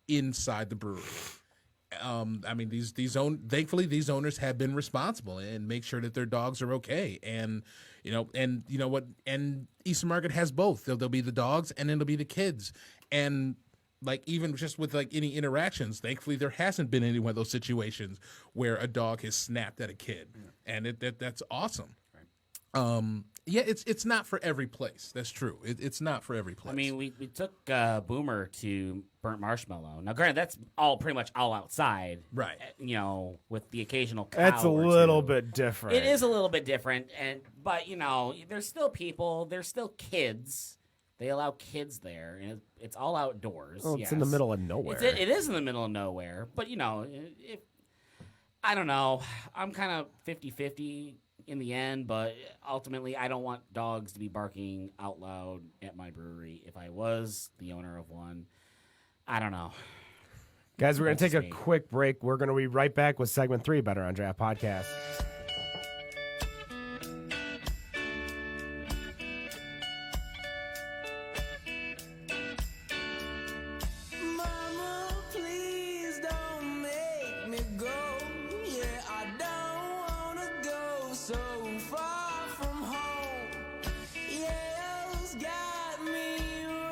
inside the brewery. I mean, thankfully these owners have been responsible and make sure that their dogs are okay. And you know what? And Eastern Market has both. There'll be the dogs and then there'll be the kids. And like even just with like any interactions, thankfully there hasn't been any one of those situations where a dog has snapped at a kid, and that's awesome. Yeah, it's not for every place. That's true. It's not for every place. I mean, we took Boomer to Burnt Marshmallow. Now, granted, that's pretty much all outside, Right. With the occasional cow. That's a or little two. bit different. It is a little bit different, but there's still people. There's still kids. They allow kids there, and it's all outdoors. Well, it's in the middle of nowhere. It is in the middle of nowhere, but I don't know. I'm kind of 50-50 in the end, but ultimately I don't want dogs to be barking out loud at my brewery. If I was the owner of one, I don't know. Guys, we're going to That's take a me. quick break. We're going to be right back with segment 3, Better on Draft Podcast. Mama, please don't make me go. Yeah, I don't wanna go so far from home. Yale's got me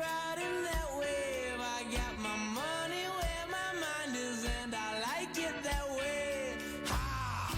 riding that wave. I got my money where my mind is, and I like it that way. Ha!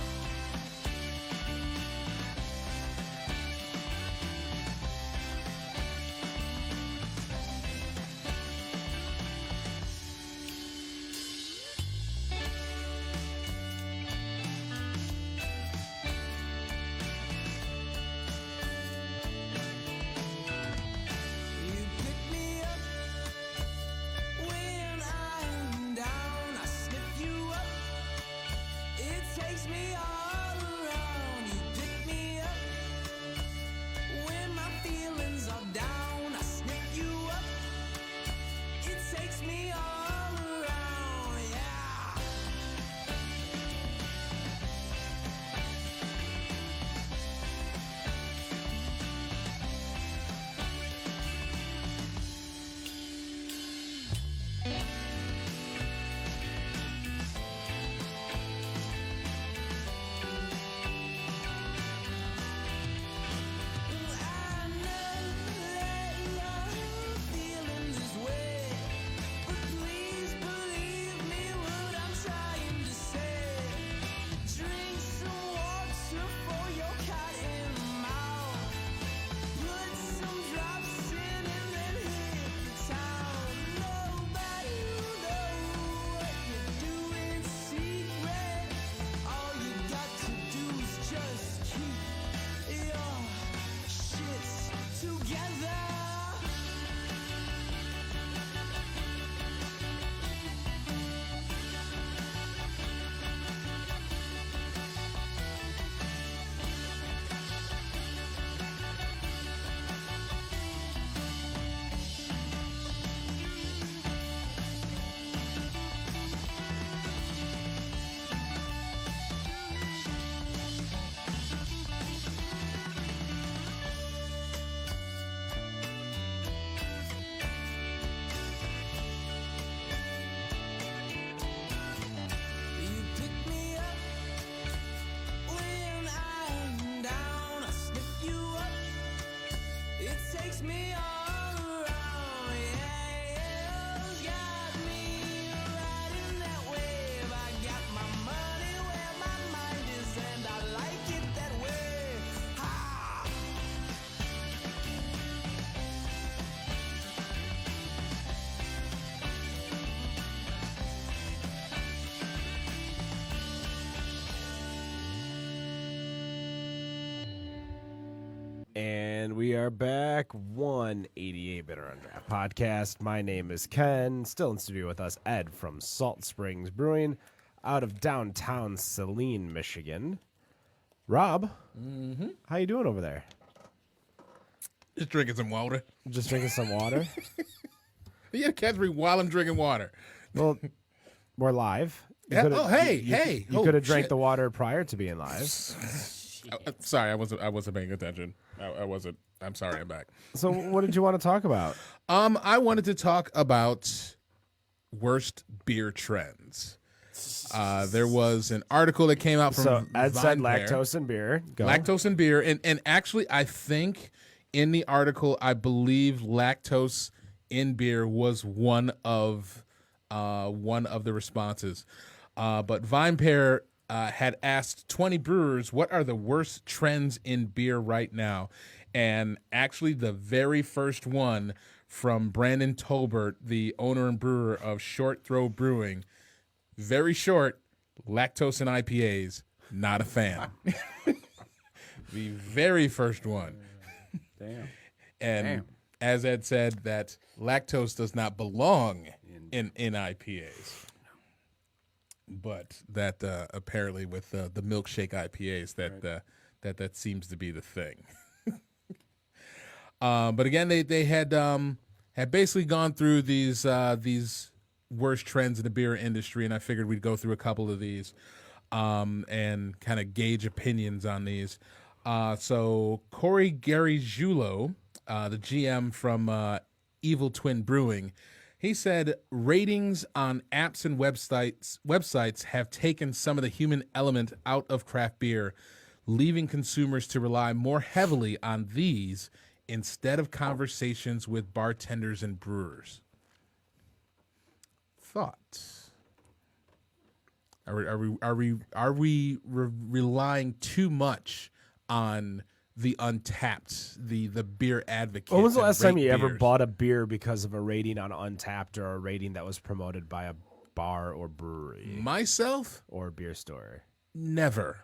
And we are back, 188 Better on Draft Podcast. My name is Ken. Still in studio with us, Ed from Salt Springs Brewing out of downtown Saline, Michigan. Rob, how you doing over there? Just drinking some water. Just drinking some water? Yeah, catch me while I'm drinking water. Well, we're live. Yeah. coulda- Oh, hey, you, hey. You Oh, could have drank shit. the water prior to being live. Sorry, I wasn't paying attention. I wasn't. I'm sorry. I'm back. So what did you want to talk about? I wanted to talk about worst beer trends. There was an article that came out from So Ed said VinePair. lactose in beer. Go. Lactose in beer, and actually, I think in the article, I believe lactose in beer was one of the responses. But VinePair had asked 20 brewers, what are the worst trends in beer right now? And actually, the very first one from Brandon Tolbert, the owner and brewer of Short Throw Brewing, very short, lactose in IPAs, not a fan. The very first one. Damn. And Damn. as Ed said, that lactose does not belong in IPAs. But that apparently with the milkshake IPAs, that seems to be the thing. But again, they had basically gone through these worst trends in the beer industry, and I figured we'd go through a couple of these and kind of gauge opinions on these. So Corey Gargiulo, the GM from Evil Twin Brewing, he said ratings on apps and websites have taken some of the human element out of craft beer, leaving consumers to rely more heavily on these instead of conversations with bartenders and brewers. Thoughts? Are we relying too much on the Untapped, the beer advocate? When was the that last time rate you ever beers? bought a beer because of a rating on Untapped or a rating that was promoted by a bar or brewery Myself? or beer store? Never.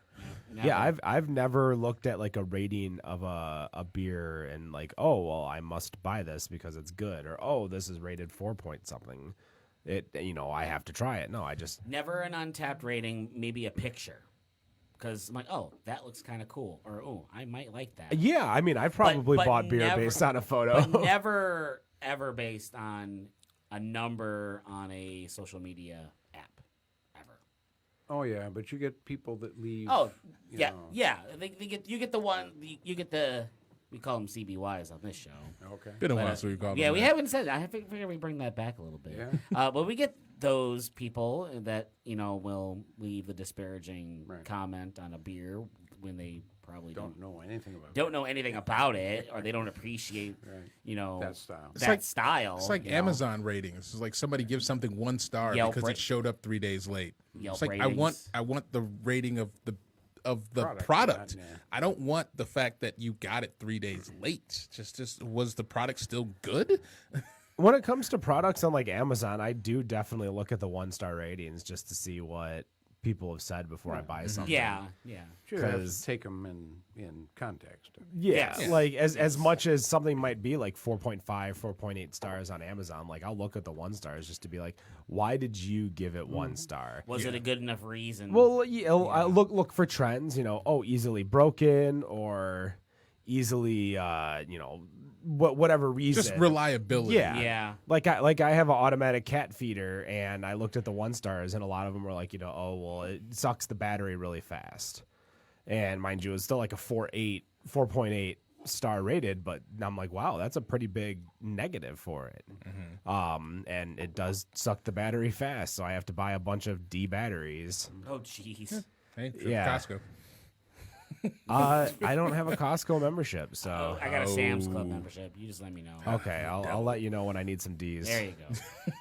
Yeah, I've never looked at like a rating of a beer and like, oh well, I must buy this because it's good, or oh, this is rated 4 point something. I have to try it. No, I just Never an Untapped rating, maybe a picture. Because I'm like, oh, that looks kind of cool. Or, oh, I might like that. yeah. I mean, I've probably but bought beer never- based on a photo. But never, ever based on a number on a social media app. Ever. Oh yeah, but you get people that leave. Oh, you yeah. know. Yeah. You get the one, you get the, we call them CBYs on this show. Okay. Been a But, while since we called yeah, them we that. haven't said that. I figure we bring that back a little bit. Yeah. But we get those people that, will leave the disparaging Right. comment on a beer when they probably Don't know anything about don't know anything about it, or they don't appreciate, Right. That style. that like- style. It's like Amazon ratings. It's like somebody gives something 1 star Yelp because ra- it showed up 3 days late. Yelp It's like ratings. I want the rating of the Product, product. not- yeah. I don't want the fact that you got it 3 days late. Just was the product still good? When it comes to products on like Amazon, I do definitely look at the 1-star ratings just to see what people have said before I buy something. yeah. You have 'Cause- to take them in context. Yeah, Yes. like as much as something might be like 4.5, 4.8 stars on Amazon, like I'll look at the 1 stars just to be like, why did you give it 1 star? Was it a good enough reason? Well, I look for trends, easily broken or easily, whatever reason. Just reliability. Yeah. Yeah. Like I have an automatic cat feeder, and I looked at the 1 stars, and a lot of them were like, oh well, it sucks the battery really fast. And mind you, it's still like a 4.8 star rated, but I'm like, wow, that's a pretty big negative for it. And it does suck the battery fast, so I have to buy a bunch of D batteries. Oh, jeez. Hey, Yeah. Costco. I don't have a Costco membership, so I got a Sam's Club membership. You just let me know. okay, I'll let you know when I need some D's. There you go.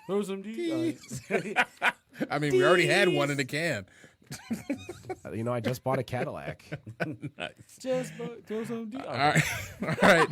Throw some D. I mean, we already had one in the can. I just bought a Cadillac. Just throw some D. All right. All right.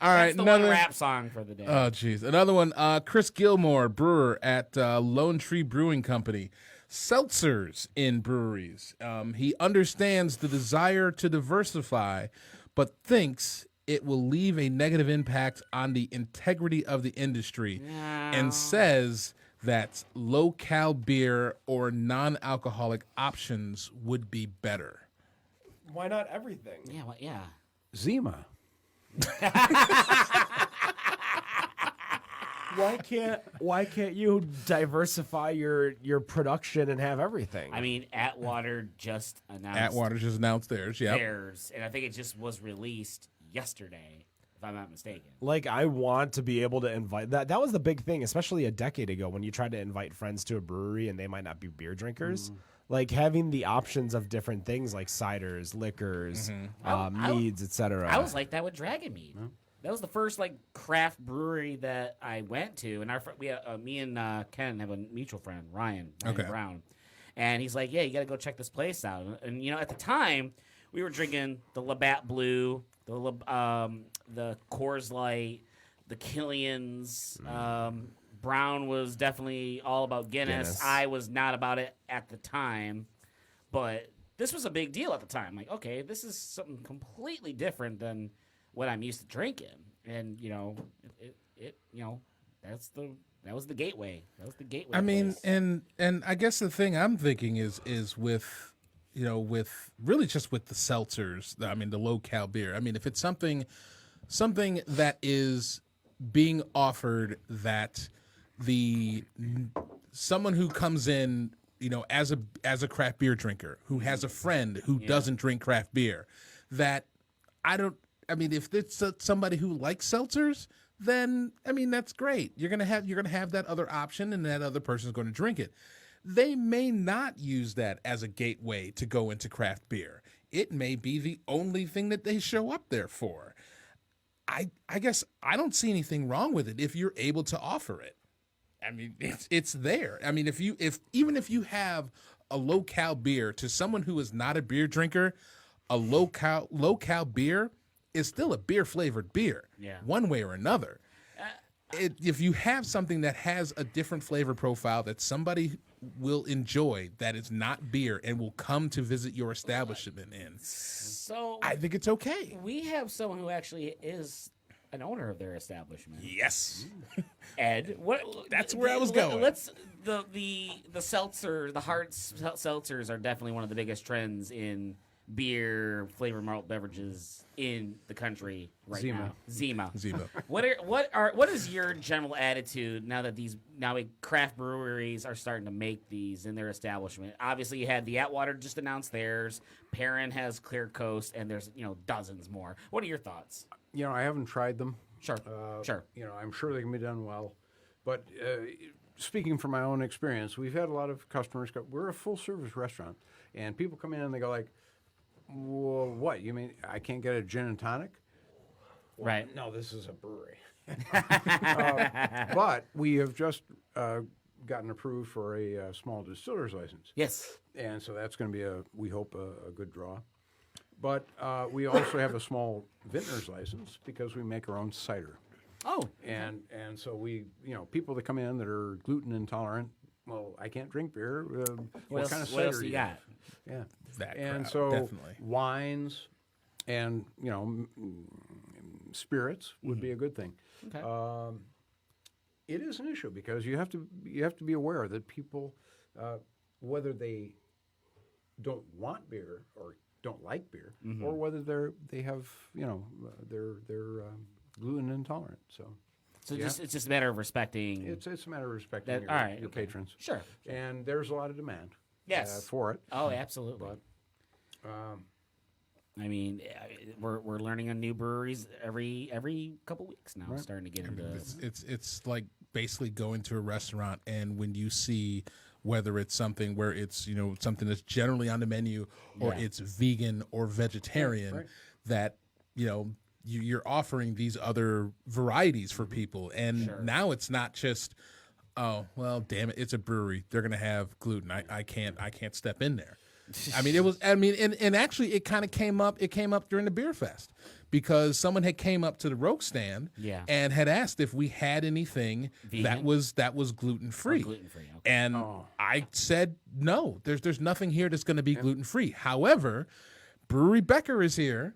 All right. That's the one rap song for the day. Oh, jeez. Another one. Chris Gilmore, brewer at Lone Tree Brewing Company. Seltzers in breweries. He understands the desire to diversify, but thinks it will leave a negative impact on the integrity of the industry and says that low-cal beer or non-alcoholic options would be better. Why not everything? Yeah, well, yeah. Zima. Why can't you diversify your production and have everything? I mean, Atwater just announced Atwater just announced theirs, yeah. theirs, and I think it just was released yesterday, if I'm not mistaken. Like, I want to be able to invite that was the big thing, especially a decade ago when you tried to invite friends to a brewery and they might not be beer drinkers. Like, having the options of different things like ciders, liquors, meads, etc. I was like that with Dragon Mead. That was the first like craft brewery that I went to, and me and Ken have a mutual friend, Ryan Brown, and he's like, "Yeah, you got to go check this place out." And at the time, we were drinking the Labatt Blue, the Coors Light, the Killians. Brown was definitely all about Guinness. I was not about it at the time, but this was a big deal at the time. Like, okay, this is something completely different than what I'm used to drinking, and that was the gateway. That was the gateway. I mean, place. and I guess the thing I'm thinking is with really just with the seltzers. I mean, the low cal beer. I mean, if it's something that is being offered that someone who comes in, as a craft beer drinker who has a friend who doesn't drink craft beer, if it's somebody who likes seltzers, then that's great. You're gonna have that other option, and that other person is going to drink it. They may not use that as a gateway to go into craft beer. It may be the only thing that they show up there for. I guess I don't see anything wrong with it if you're able to offer it. I mean, it's there. I mean, if you have a low cal beer to someone who is not a beer drinker, a low cal beer is still a beer flavored beer, one way or another. If you have something that has a different flavor profile that somebody will enjoy, that is not beer and will come to visit your establishment in, so I think it's okay. We have someone who actually is an owner of their establishment. Yes, Ed. That's where I was going. The seltzer, the hard seltzers are definitely one of the biggest trends in beer, flavored malt beverages in the country right now. Zima. What is your general attitude now that craft breweries are starting to make these in their establishment? Obviously, you had the Atwater just announced theirs. Perrin has Clear Coast, and there's dozens more. What are your thoughts? I haven't tried them. Sure. I'm sure they can be done well, but speaking from my own experience, we've had a lot of customers. We're a full service restaurant, and people come in and they go like, "Well, what? You mean I can't get a gin and tonic?" Well, right. No, this is a brewery. But we have just gotten approved for a small distiller's license. Yes. And so that's going to be we hope, a good draw. But we also have a small vintner's license because we make our own cider. Oh. And so we, people that come in that are gluten intolerant, well, I can't drink beer. What kind of cider else you got? Yeah. That And crowd, so definitely. wines and, spirits would be a good thing. Okay. It is an issue because you have to be aware that people, whether they don't want beer or don't like beer, or whether they have they're gluten intolerant. So it's just a matter of respecting. It's a matter of respecting your patrons. Sure. And there's a lot of demand. Yes. For it. Oh, absolutely. But I mean, we're learning on new breweries every couple weeks now, starting to get into. It's like basically going to a restaurant, and when you see whether it's something where it's something that's generally on the menu, or it's vegan or vegetarian, that you're offering these other varieties for people, and now it's not just, oh well, damn it, it's a brewery, they're gonna have gluten. I can't step in there. And actually it kind of came up during the beer fest, because someone had came up to the Roke stand and had asked if we had anything vegan? that was gluten free. Gluten-free, okay. And I said no, there's nothing here that's going to be gluten free. However, Brewery Becker is here.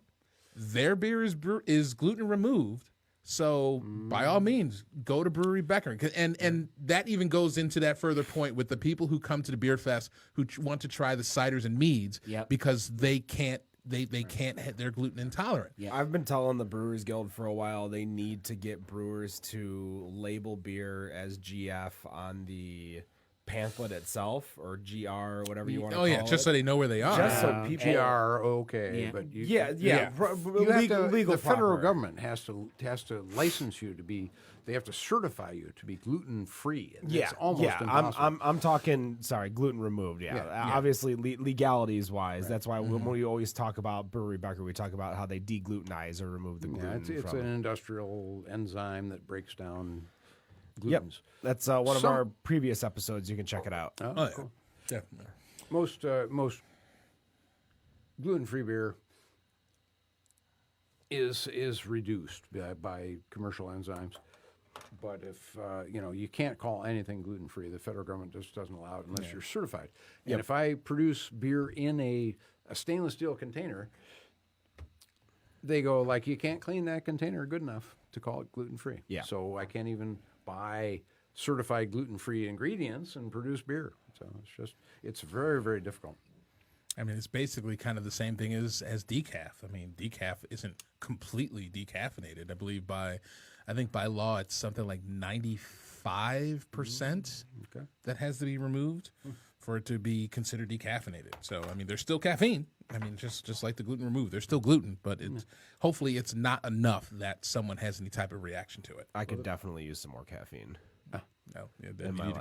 their beer is gluten removed. So by all means, go to Brewery Becker, and that even goes into that further point with the people who come to the beer fest who want to try the ciders and meads because they can't. They're gluten intolerant. Yeah. I've been telling the Brewers Guild for a while they need to get brewers to label beer as GF on the pamphlet itself or GR or whatever you want to call it. Just so they know where they are. Just so people GR, okay, Yeah. but you, you have to, legal the federal proper. government has to license you to be. They have to certify you to be gluten free. It's almost impossible. I'm talking. Sorry, gluten removed. Yeah, obviously legalities wise. That's why when we always talk about Brewery Becker, we talk about how they deglutenize or remove the gluten. It's from an industrial enzyme that breaks down glutens. That's one of our previous episodes. You can check it out. Oh, cool. Definitely. Most gluten-free beer is reduced by commercial enzymes. But if you can't call anything gluten-free, the federal government just doesn't allow it unless you're certified. And if I produce beer in a stainless steel container, they go like, you can't clean that container good enough to call it gluten-free. Yeah. So I can't even buy certified gluten-free ingredients and produce beer. So it's very, very difficult. I mean, it's basically kind of the same thing as decaf. I mean, decaf isn't completely decaffeinated. I believe by law it's something like 95% that has to be removed for it to be considered decaffeinated. So, I mean, there's still caffeine. I mean, just like the gluten removed, there's still gluten, but hopefully it's not enough that someone has any type of reaction to it. I could definitely use some more caffeine. No, then you need to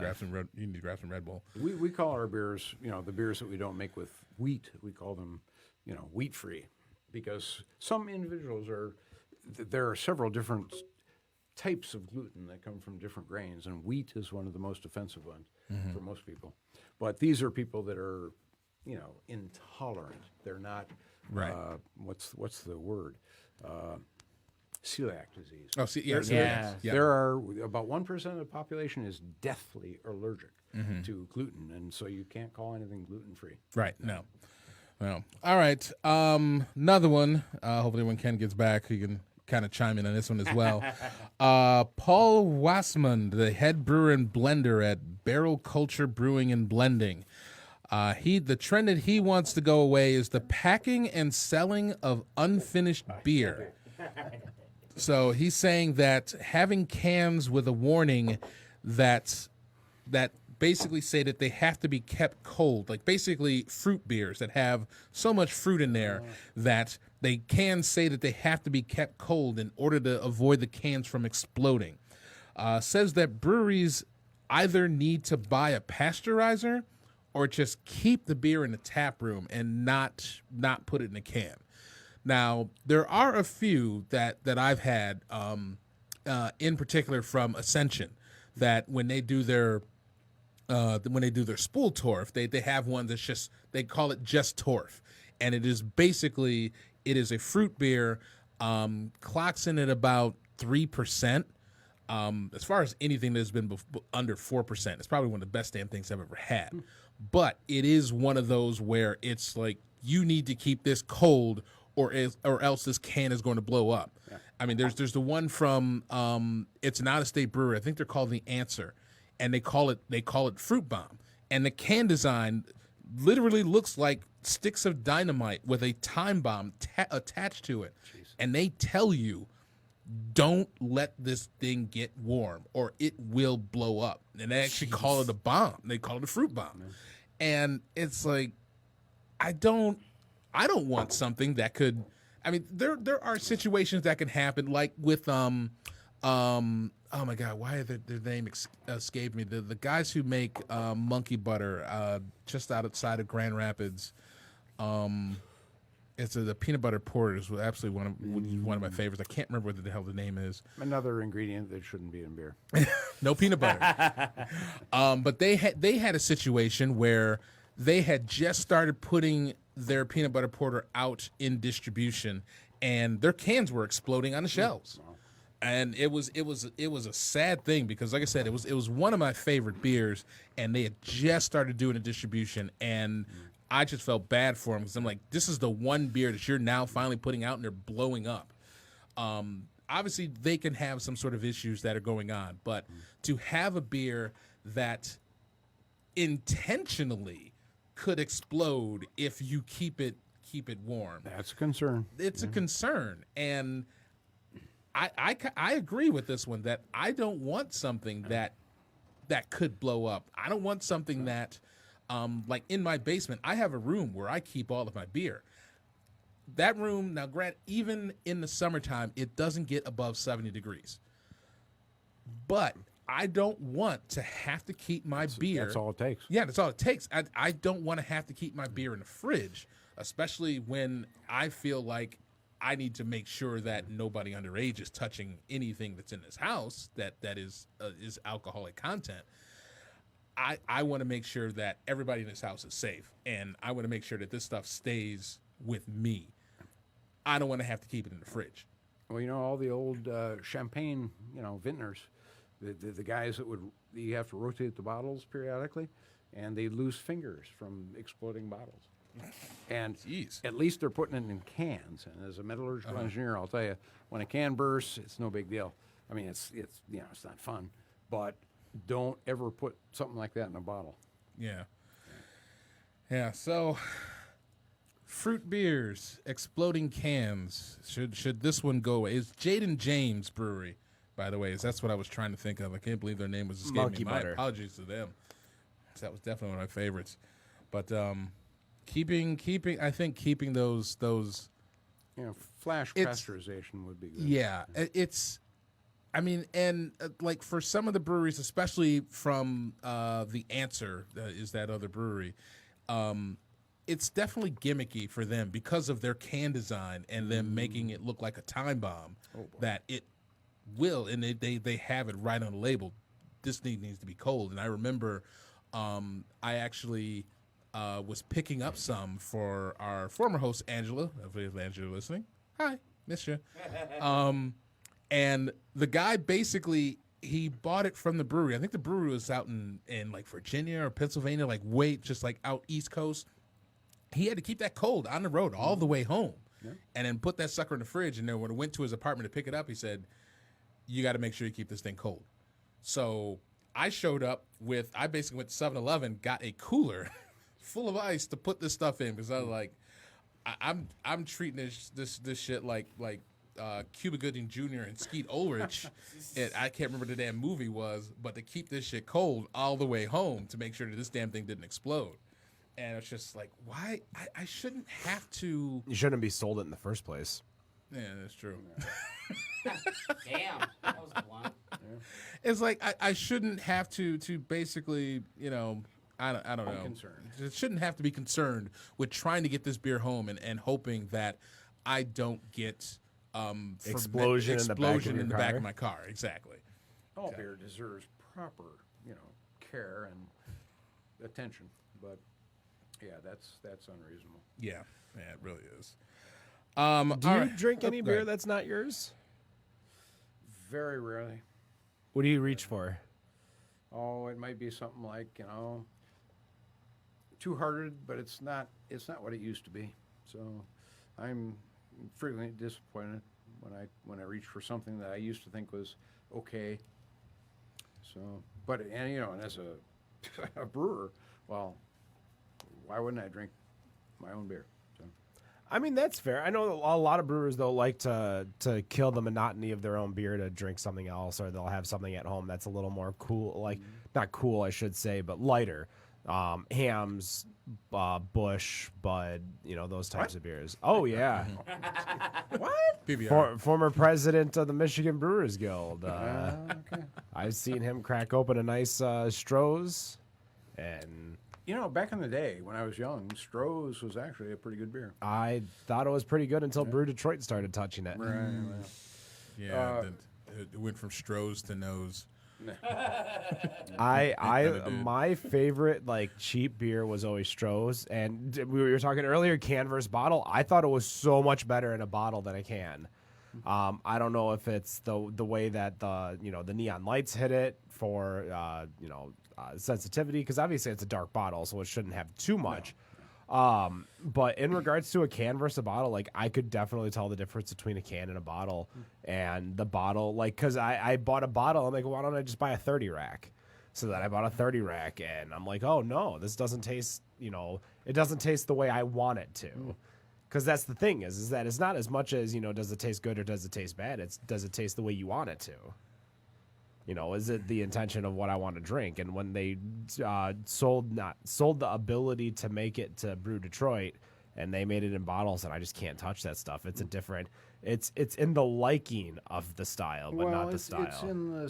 grab some Red Bull. We call our beers, the beers that we don't make with wheat, we call them, wheat free, because some individuals there are several different types of gluten that come from different grains, and wheat is one of the most offensive ones for most people. But these are people that are, intolerant. They're not. Right. What's the word? Celiac disease. Oh, celiac. Yeah. There are about 1% of the population is deathly allergic to gluten, and so you can't call anything gluten-free. Right. No. All right. Another one. Hopefully when Ken gets back, he can kind of chime in on this one as well. Paul Wassman, the head brewer and blender at Barrel Culture Brewing and Blending. The trend that he wants to go away is the packing and selling of unfinished beer. So he's saying that having cans with a warning that basically say that they have to be kept cold, like basically fruit beers that have so much fruit in there that they can say that they have to be kept cold in order to avoid the cans from exploding. Says that breweries either need to buy a pasteurizer or just keep the beer in the tap room and not put it in a can. Now, there are a few that I've had, in particular from Ascension, that when they do their spool torf, they have one that's just, they call it just torf, and it is basically a fruit beer, clocks in at about 3%. As far as anything that's been under 4%, it's probably one of the best damn things I've ever had. But it is one of those where it's like you need to keep this cold, or else this can is going to blow up. Yeah. I mean, there's the one from it's an out-of-state brewery. I think they're called The Answer, and they call it Fruit Bomb. And the can design literally looks like sticks of dynamite with a time bomb attached to it. Jeez. And they tell you, don't let this thing get warm or it will blow up. And they actually call it a bomb. They call it a fruit bomb. Mm-hmm. And it's like, I don't want something that could, I mean, there are situations that can happen, like with oh my God, why did their name escaped me? The guys who make monkey butter just outside of Grand Rapids. It's the peanut butter porter is absolutely one of my favorites. I can't remember what the hell the name is. Another ingredient that shouldn't be in beer. No peanut butter. But they had a situation where they had just started putting their peanut butter porter out in distribution, and their cans were exploding on the shelves. Wow. And it was a sad thing because, like I said, it was one of my favorite beers, and they had just started doing a distribution, and I just felt bad for them because I'm like, this is the one beer that you're now finally putting out and they're blowing up. Obviously, they can have some sort of issues that are going on, but to have a beer that intentionally could explode if you keep it warm. That's a concern. It's a concern, and I agree with this one that I don't want something that could blow up. I don't want something that, like in my basement, I have a room where I keep all of my beer. That room, now grant, even in the summertime, it doesn't get above 70 degrees. But I don't want to have to keep my beer. That's all it takes. Yeah, that's all it takes. I don't want to have to keep my beer in the fridge, especially when I feel like I need to make sure that nobody underage is touching anything that's in this house that is alcoholic content. I want to make sure that everybody in this house is safe, and I want to make sure that this stuff stays with me. I don't want to have to keep it in the fridge. Well, all the old champagne, vintners, the guys that you have to rotate the bottles periodically, and they lose fingers from exploding bottles. And Jeez. at least they're putting it in cans. And as a metallurgical engineer, I'll tell you, when a can bursts, it's no big deal. I mean, it's not fun, but don't ever put something like that in a bottle. Yeah. Yeah. So, fruit beers, exploding cans. Should this one go away? It's Jaden James Brewery, by the way. That's what I was trying to think of. I can't believe their name was escaping Monkey me. My butter. apologies to them. That was definitely one of my favorites. But keeping those. Flash pasteurization would be good. Yeah, it's. I mean, and like for some of the breweries, especially from The Answer, is that other brewery, it's definitely gimmicky for them because of their can design and them making it look like a time bomb that it will, and they have it right on the label. This needs to be cold. And I remember I actually was picking up some for our former host, Angela. If Angela listening, hi, miss you. And the guy basically, he bought it from the brewery. I think the brewery was out in like Virginia or Pennsylvania, like just like out East Coast. He had to keep that cold on the road all the way home, and then put that sucker in the fridge. And then when I went to his apartment to pick it up, he said, "You got to make sure you keep this thing cold." So I showed up I basically went to 7-Eleven, got a cooler full of ice to put this stuff in because I was like, I'm treating this shit like Cuba Gooding Jr. and Skeet Ulrich, and I can't remember the damn movie was, but to keep this shit cold all the way home to make sure that this damn thing didn't explode. And it's just like, why? I shouldn't have to. You shouldn't be sold it in the first place. Yeah, that's true. Damn, that was blunt. It's like I shouldn't have to basically, I don't know. Concerned. It shouldn't have to be concerned with trying to get this beer home and hoping that I don't get Explosion in the back of your in the back car. of my car. Exactly. All beer deserves proper, care and attention. But yeah, that's unreasonable. Yeah, it really is. Do all you right. drink any Go beer ahead. that's not yours? Very rarely. What do you reach for? Oh, it might be something like Two Hearted, but it's not what it used to be. So I'm frequently disappointed when I reach for something that I used to think was okay. So, and as a brewer, well, why wouldn't I drink my own beer? So. I mean, that's fair. I know a lot of brewers, though, like to kill the monotony of their own beer to drink something else, or they'll have something at home that's a little more cool, like not cool, I should say, but lighter. Hams, Bush, Bud, those types of beers. Oh, yeah. What? PBR. Former president of the Michigan Brewers Guild. Okay. I've seen him crack open a nice Stroh's, and Back in the day when I was young, Stroh's was actually a pretty good beer. I thought it was pretty good until Brew Detroit started touching it. Right. Yeah, it went from Stroh's to nose. My favorite cheap beer was always Stroh's, and we were talking earlier can versus bottle. I thought it was so much better in a bottle than a can. I don't know if it's the way that the neon lights hit it for sensitivity, because obviously it's a dark bottle, so it shouldn't have too much. But in regards to a can versus a bottle, like I could definitely tell the difference between a can and a bottle. And the bottle, like, because I bought a bottle, I'm like, why don't I just buy a 30 rack? So then I bought a 30 rack, and I'm like, oh no, this doesn't taste, it doesn't taste the way I want it to. Because that's the thing is that it's not as much as, does it taste good or does it taste bad? It's does it taste the way you want it to? Is it the intention of what I want to drink? And when they sold the ability to make it to Brew Detroit, and they made it in bottles, and I just can't touch that stuff. It's a different. It's in the liking of the style, but not the style. It's in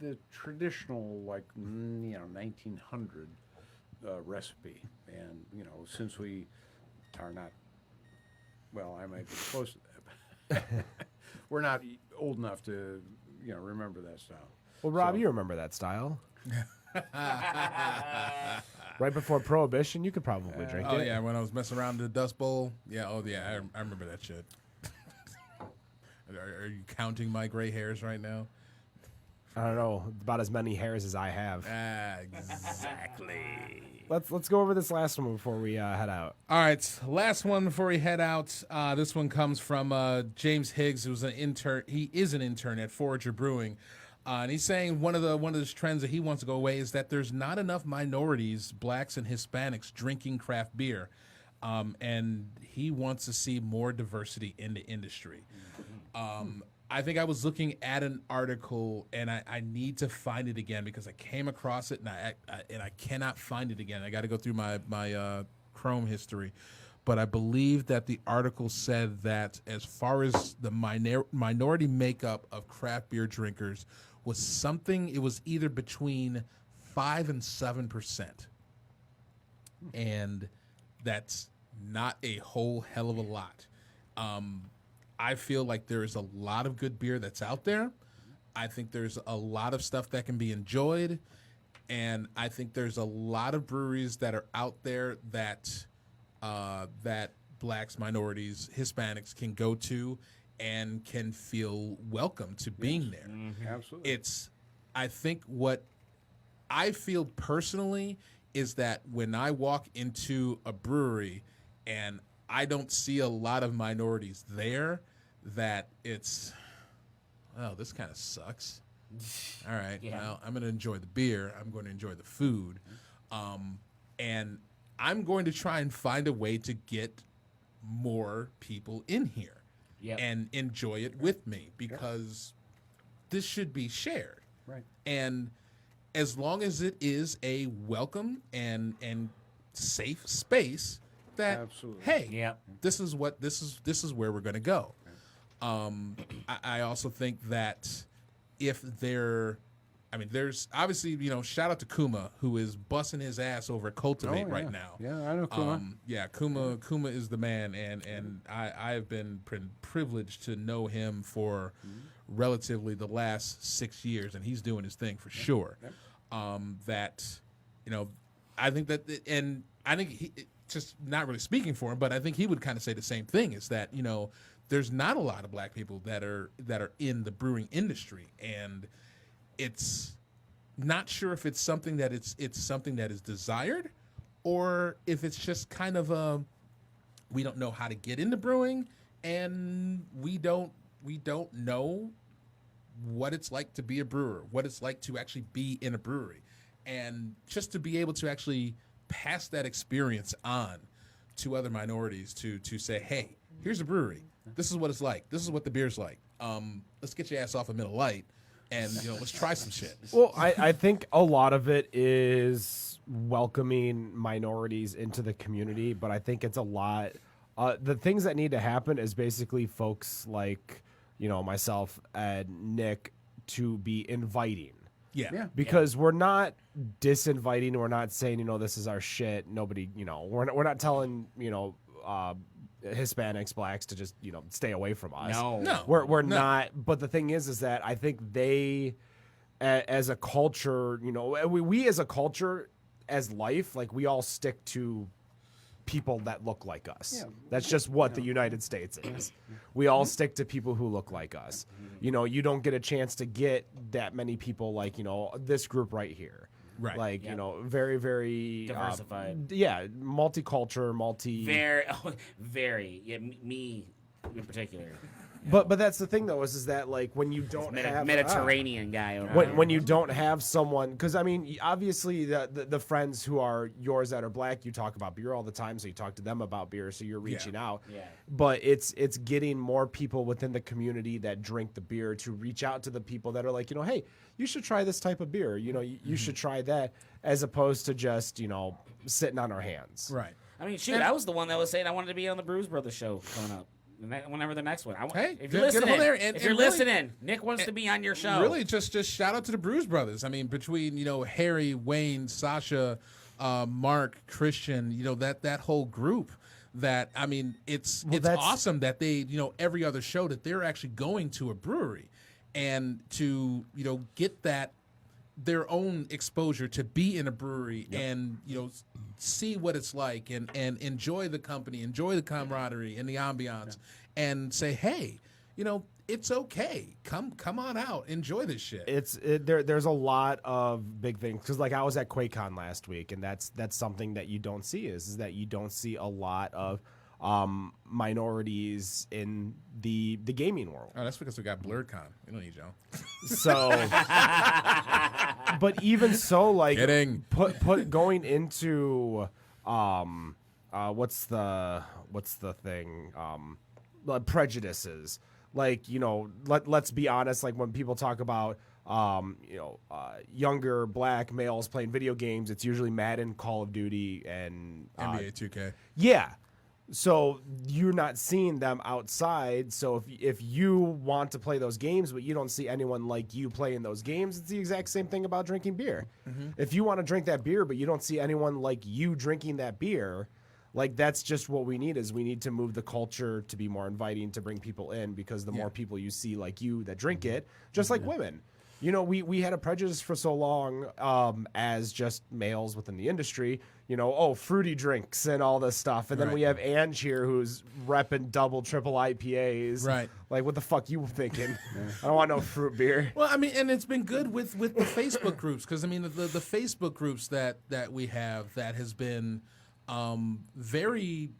the traditional 1900 recipe, and since we are not, I might be close to that. We're not old enough to remember that style. Well, Rob, you remember that style. Right before Prohibition, you could probably drink it. Oh, yeah, when I was messing around in the Dust Bowl. Yeah, I remember that shit. Are you counting my gray hairs right now? I don't know, about as many hairs as I have. Exactly. Let's go over this last one before we head out. All right, last one before we head out. This one comes from James Higgs, who's an intern. He is an intern at Forager Brewing. And he's saying one of the trends that he wants to go away is that there's not enough minorities, blacks and Hispanics, drinking craft beer, and he wants to see more diversity in the industry. I think I was looking at an article, and I need to find it again because I came across it, and I cannot find it again. I got to go through my Chrome history. But I believe that the article said that as far as the minority makeup of craft beer drinkers was something, it was either between 5 and 7%. And that's not a whole hell of a lot. I feel like there is a lot of good beer that's out there. I think there's a lot of stuff that can be enjoyed. And I think there's a lot of breweries that are out there that blacks, minorities, Hispanics can go to and can feel welcome to being there. Mm-hmm. Absolutely. I think what I feel personally is that when I walk into a brewery and I don't see a lot of minorities there, that it's, this kind of sucks. All right, well, I'm going to enjoy the beer. I'm going to enjoy the food. And I'm going to try and find a way to get more people in here and enjoy it with me because this should be shared. Right. And as long as it is a welcome and safe space that, Absolutely. hey, this is where we're going to go. I also think that if there's obviously, shout out to Kuma, who is busting his ass over at Cultivate right now. Yeah, I know Kuma. Kuma is the man, and I have been privileged to know him for relatively the last 6 years, and he's doing his thing for sure. I think that, and I think he, just not really speaking for him, but I think he would kind of say the same thing, is that, there's not a lot of black people that are in the brewing industry, and it's not sure if it's something that it's something that is desired, or if it's just kind of we don't know how to get into brewing, and we don't know what it's like to be a brewer, what it's like to actually be in a brewery, and just to be able to actually pass that experience on to other minorities to say, hey, here's a brewery. This is what it's like. This is what the beer's like. Let's get your ass off of Miller Lite, and let's try some shit. Well, I think a lot of it is welcoming minorities into the community, but I think it's a lot. The things that need to happen is basically folks like myself and Nick to be inviting. Yeah. Because we're not disinviting. We're not saying this is our shit. Nobody we're not telling Hispanics, blacks to just stay away from us. No. We're not. But the thing is that I think they, as a culture, we as a culture, as life, like we all stick to people that look like us. Yeah. That's just what the United States is. We all stick to people who look like us. You don't get a chance to get that many people like this group right here. Right. Like, Yep. very, very Diversified. multicultural, Very. Yeah, me in particular. But that's the thing though is that like when you don't have Mediterranean guy over there. when you don't have someone, because I mean obviously the friends who are yours that are black, you talk about beer all the time, so you talk to them about beer, so you're reaching out. Yeah. But it's getting more people within the community that drink the beer to reach out to the people that are like, hey, you should try this type of beer. You should try that, as opposed to just sitting on our hands. Right. I mean, shoot, I was the one that was saying I wanted to be on the Brews Brothers show coming up. Whenever the next one. Hey, if get you're on listening, there if you're listening, Nick wants to be on your show. Really, just shout out to the Brews Brothers. I mean, between Harry, Wayne, Sasha, Mark, Christian, that whole group. That I mean, it's awesome that they every other show that they're actually going to a brewery, and to get that their own exposure to be in a brewery and see what it's like and enjoy the company, enjoy the camaraderie and the ambiance, and say, hey, it's okay. Come on out, enjoy this shit. There's a lot of big things, because like I was at QuakeCon last week, and that's something that you don't see is that you don't see a lot of minorities in the gaming world. Oh, that's because we got BlurredCon. We don't need y'all. So, but even so, like Kidding. put going into what's the thing prejudices, like let's be honest, like when people talk about younger black males playing video games, it's usually Madden, Call of Duty, and NBA 2K. Yeah. So you're not seeing them outside. So if you want to play those games, but you don't see anyone like you playing those games, it's the exact same thing about drinking beer. Mm-hmm. If you want to drink that beer, but you don't see anyone like you drinking that beer, like that's just what we need to move the culture to be more inviting, to bring people in, because the more people you see like you that drink it, just like women. We had a prejudice for so long as just males within the industry, fruity drinks and all this stuff. And then we have Ange here who's repping double, triple IPAs. Right. Like, what the fuck you thinking? I don't want no fruit beer. Well, I mean, and it's been good with the Facebook groups, because, I mean, the Facebook groups that we have that has been very,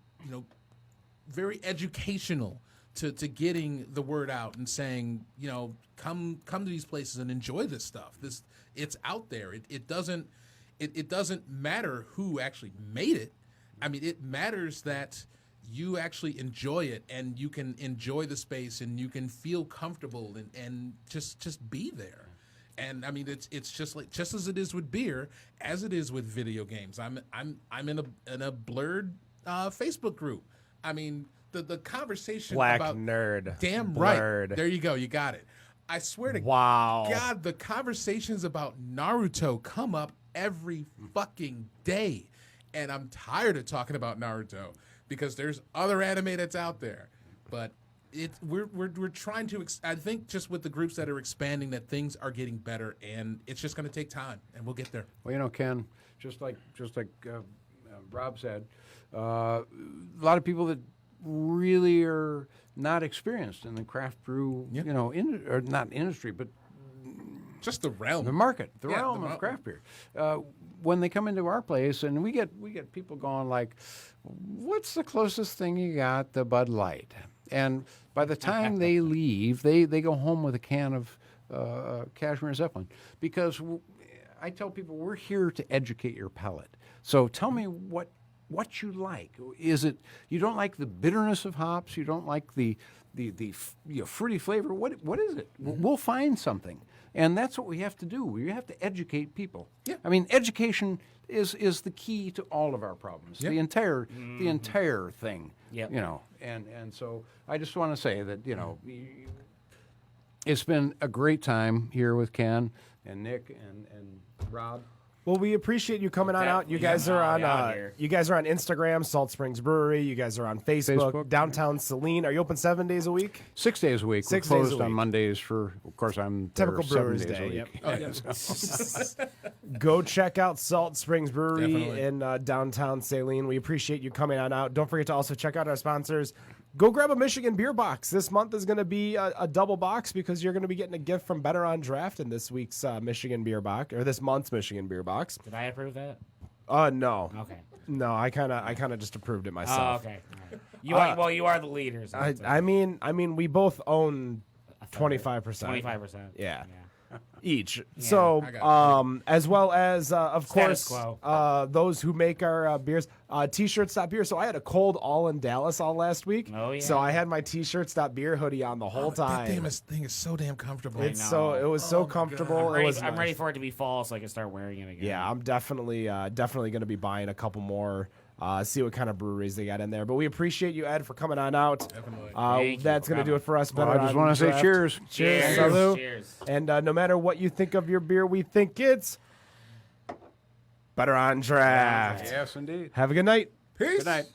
very educational to getting the word out and saying, come to these places and enjoy this stuff. It's out there. It doesn't matter who actually made it. I mean, it matters that you actually enjoy it, and you can enjoy the space, and you can feel comfortable and just be there. And I mean, it's just as it is with beer, as it is with video games. I'm in a blurred Facebook group. I mean, the conversation Black about nerd. Damn Blurred. right. There you go. You got it. I swear to Wow. God, the conversations about Naruto come up every fucking day, and I'm tired of talking about Naruto, because there's other anime that's out there, but we're trying to. I think just with the groups that are expanding, that things are getting better, and it's just going to take time, and we'll get there. Well, Ken, just like Rob said, a lot of people that really are not experienced in the craft brew, or not industry, but just the realm, the market, the realm of craft beer. When they come into our place, and we get people going like, "What's the closest thing you got to Bud Light?" And by the time they leave, they go home with a can of Cashmere Zeppelin, because I tell people we're here to educate your palate. So tell me what you like. Is it you don't like the bitterness of hops? You don't like the fruity flavor? What is it? Mm-hmm. We'll find something, and that's what we have to do. We have to educate people. Yeah. I mean, education is the key to all of our problems. Yep. The entire thing. Yep. And so I just want to say that it's been a great time here with Ken and Nick and Rob. Well, we appreciate you coming on out. You guys are on Instagram, Salt Springs Brewery. You guys are on Facebook. Downtown Saline. Are you open 7 days a week? 6 days a week. 6 We're days a closed on week. Mondays for, of course, I'm Typical there 7 Brewers days a Day. week. Yep. Go check out Salt Springs Brewery Definitely. in downtown Saline. We appreciate you coming on out. Don't forget to also check out our sponsors, go grab a Michigan beer box. This month is going to be a double box because you're going to be getting a gift from Better on Draft in this week's Michigan beer box, or this month's Michigan beer box. Did I approve that? No. Okay. No, I kind of just approved it myself. Oh, okay. All right. You are the leaders. I mean, we both own 25%. 25%. Yeah. Yeah. Each. So, I got as well as, of Status course, quo. those who make our beers, T-shirt Stop Beer. So I had a cold all in Dallas all last week. Oh, yeah. So I had my T-shirt Stop Beer hoodie on the whole time. That thing is so damn comfortable. It know. was so comfortable. It was I'm nice. ready for it to be fall so I can start wearing it again. Yeah, I'm definitely going to be buying a couple more. See what kind of breweries they got in there. But we appreciate you, Ed, for coming on out. Definitely. Thank you That's for going to do it for us. Well, Better I just on want to say Draft. cheers. Cheers. Cheers. Salud. Cheers. And no matter what you think of your beer, we think it's Better on Draft. Yes, indeed. Have a good night. Good night.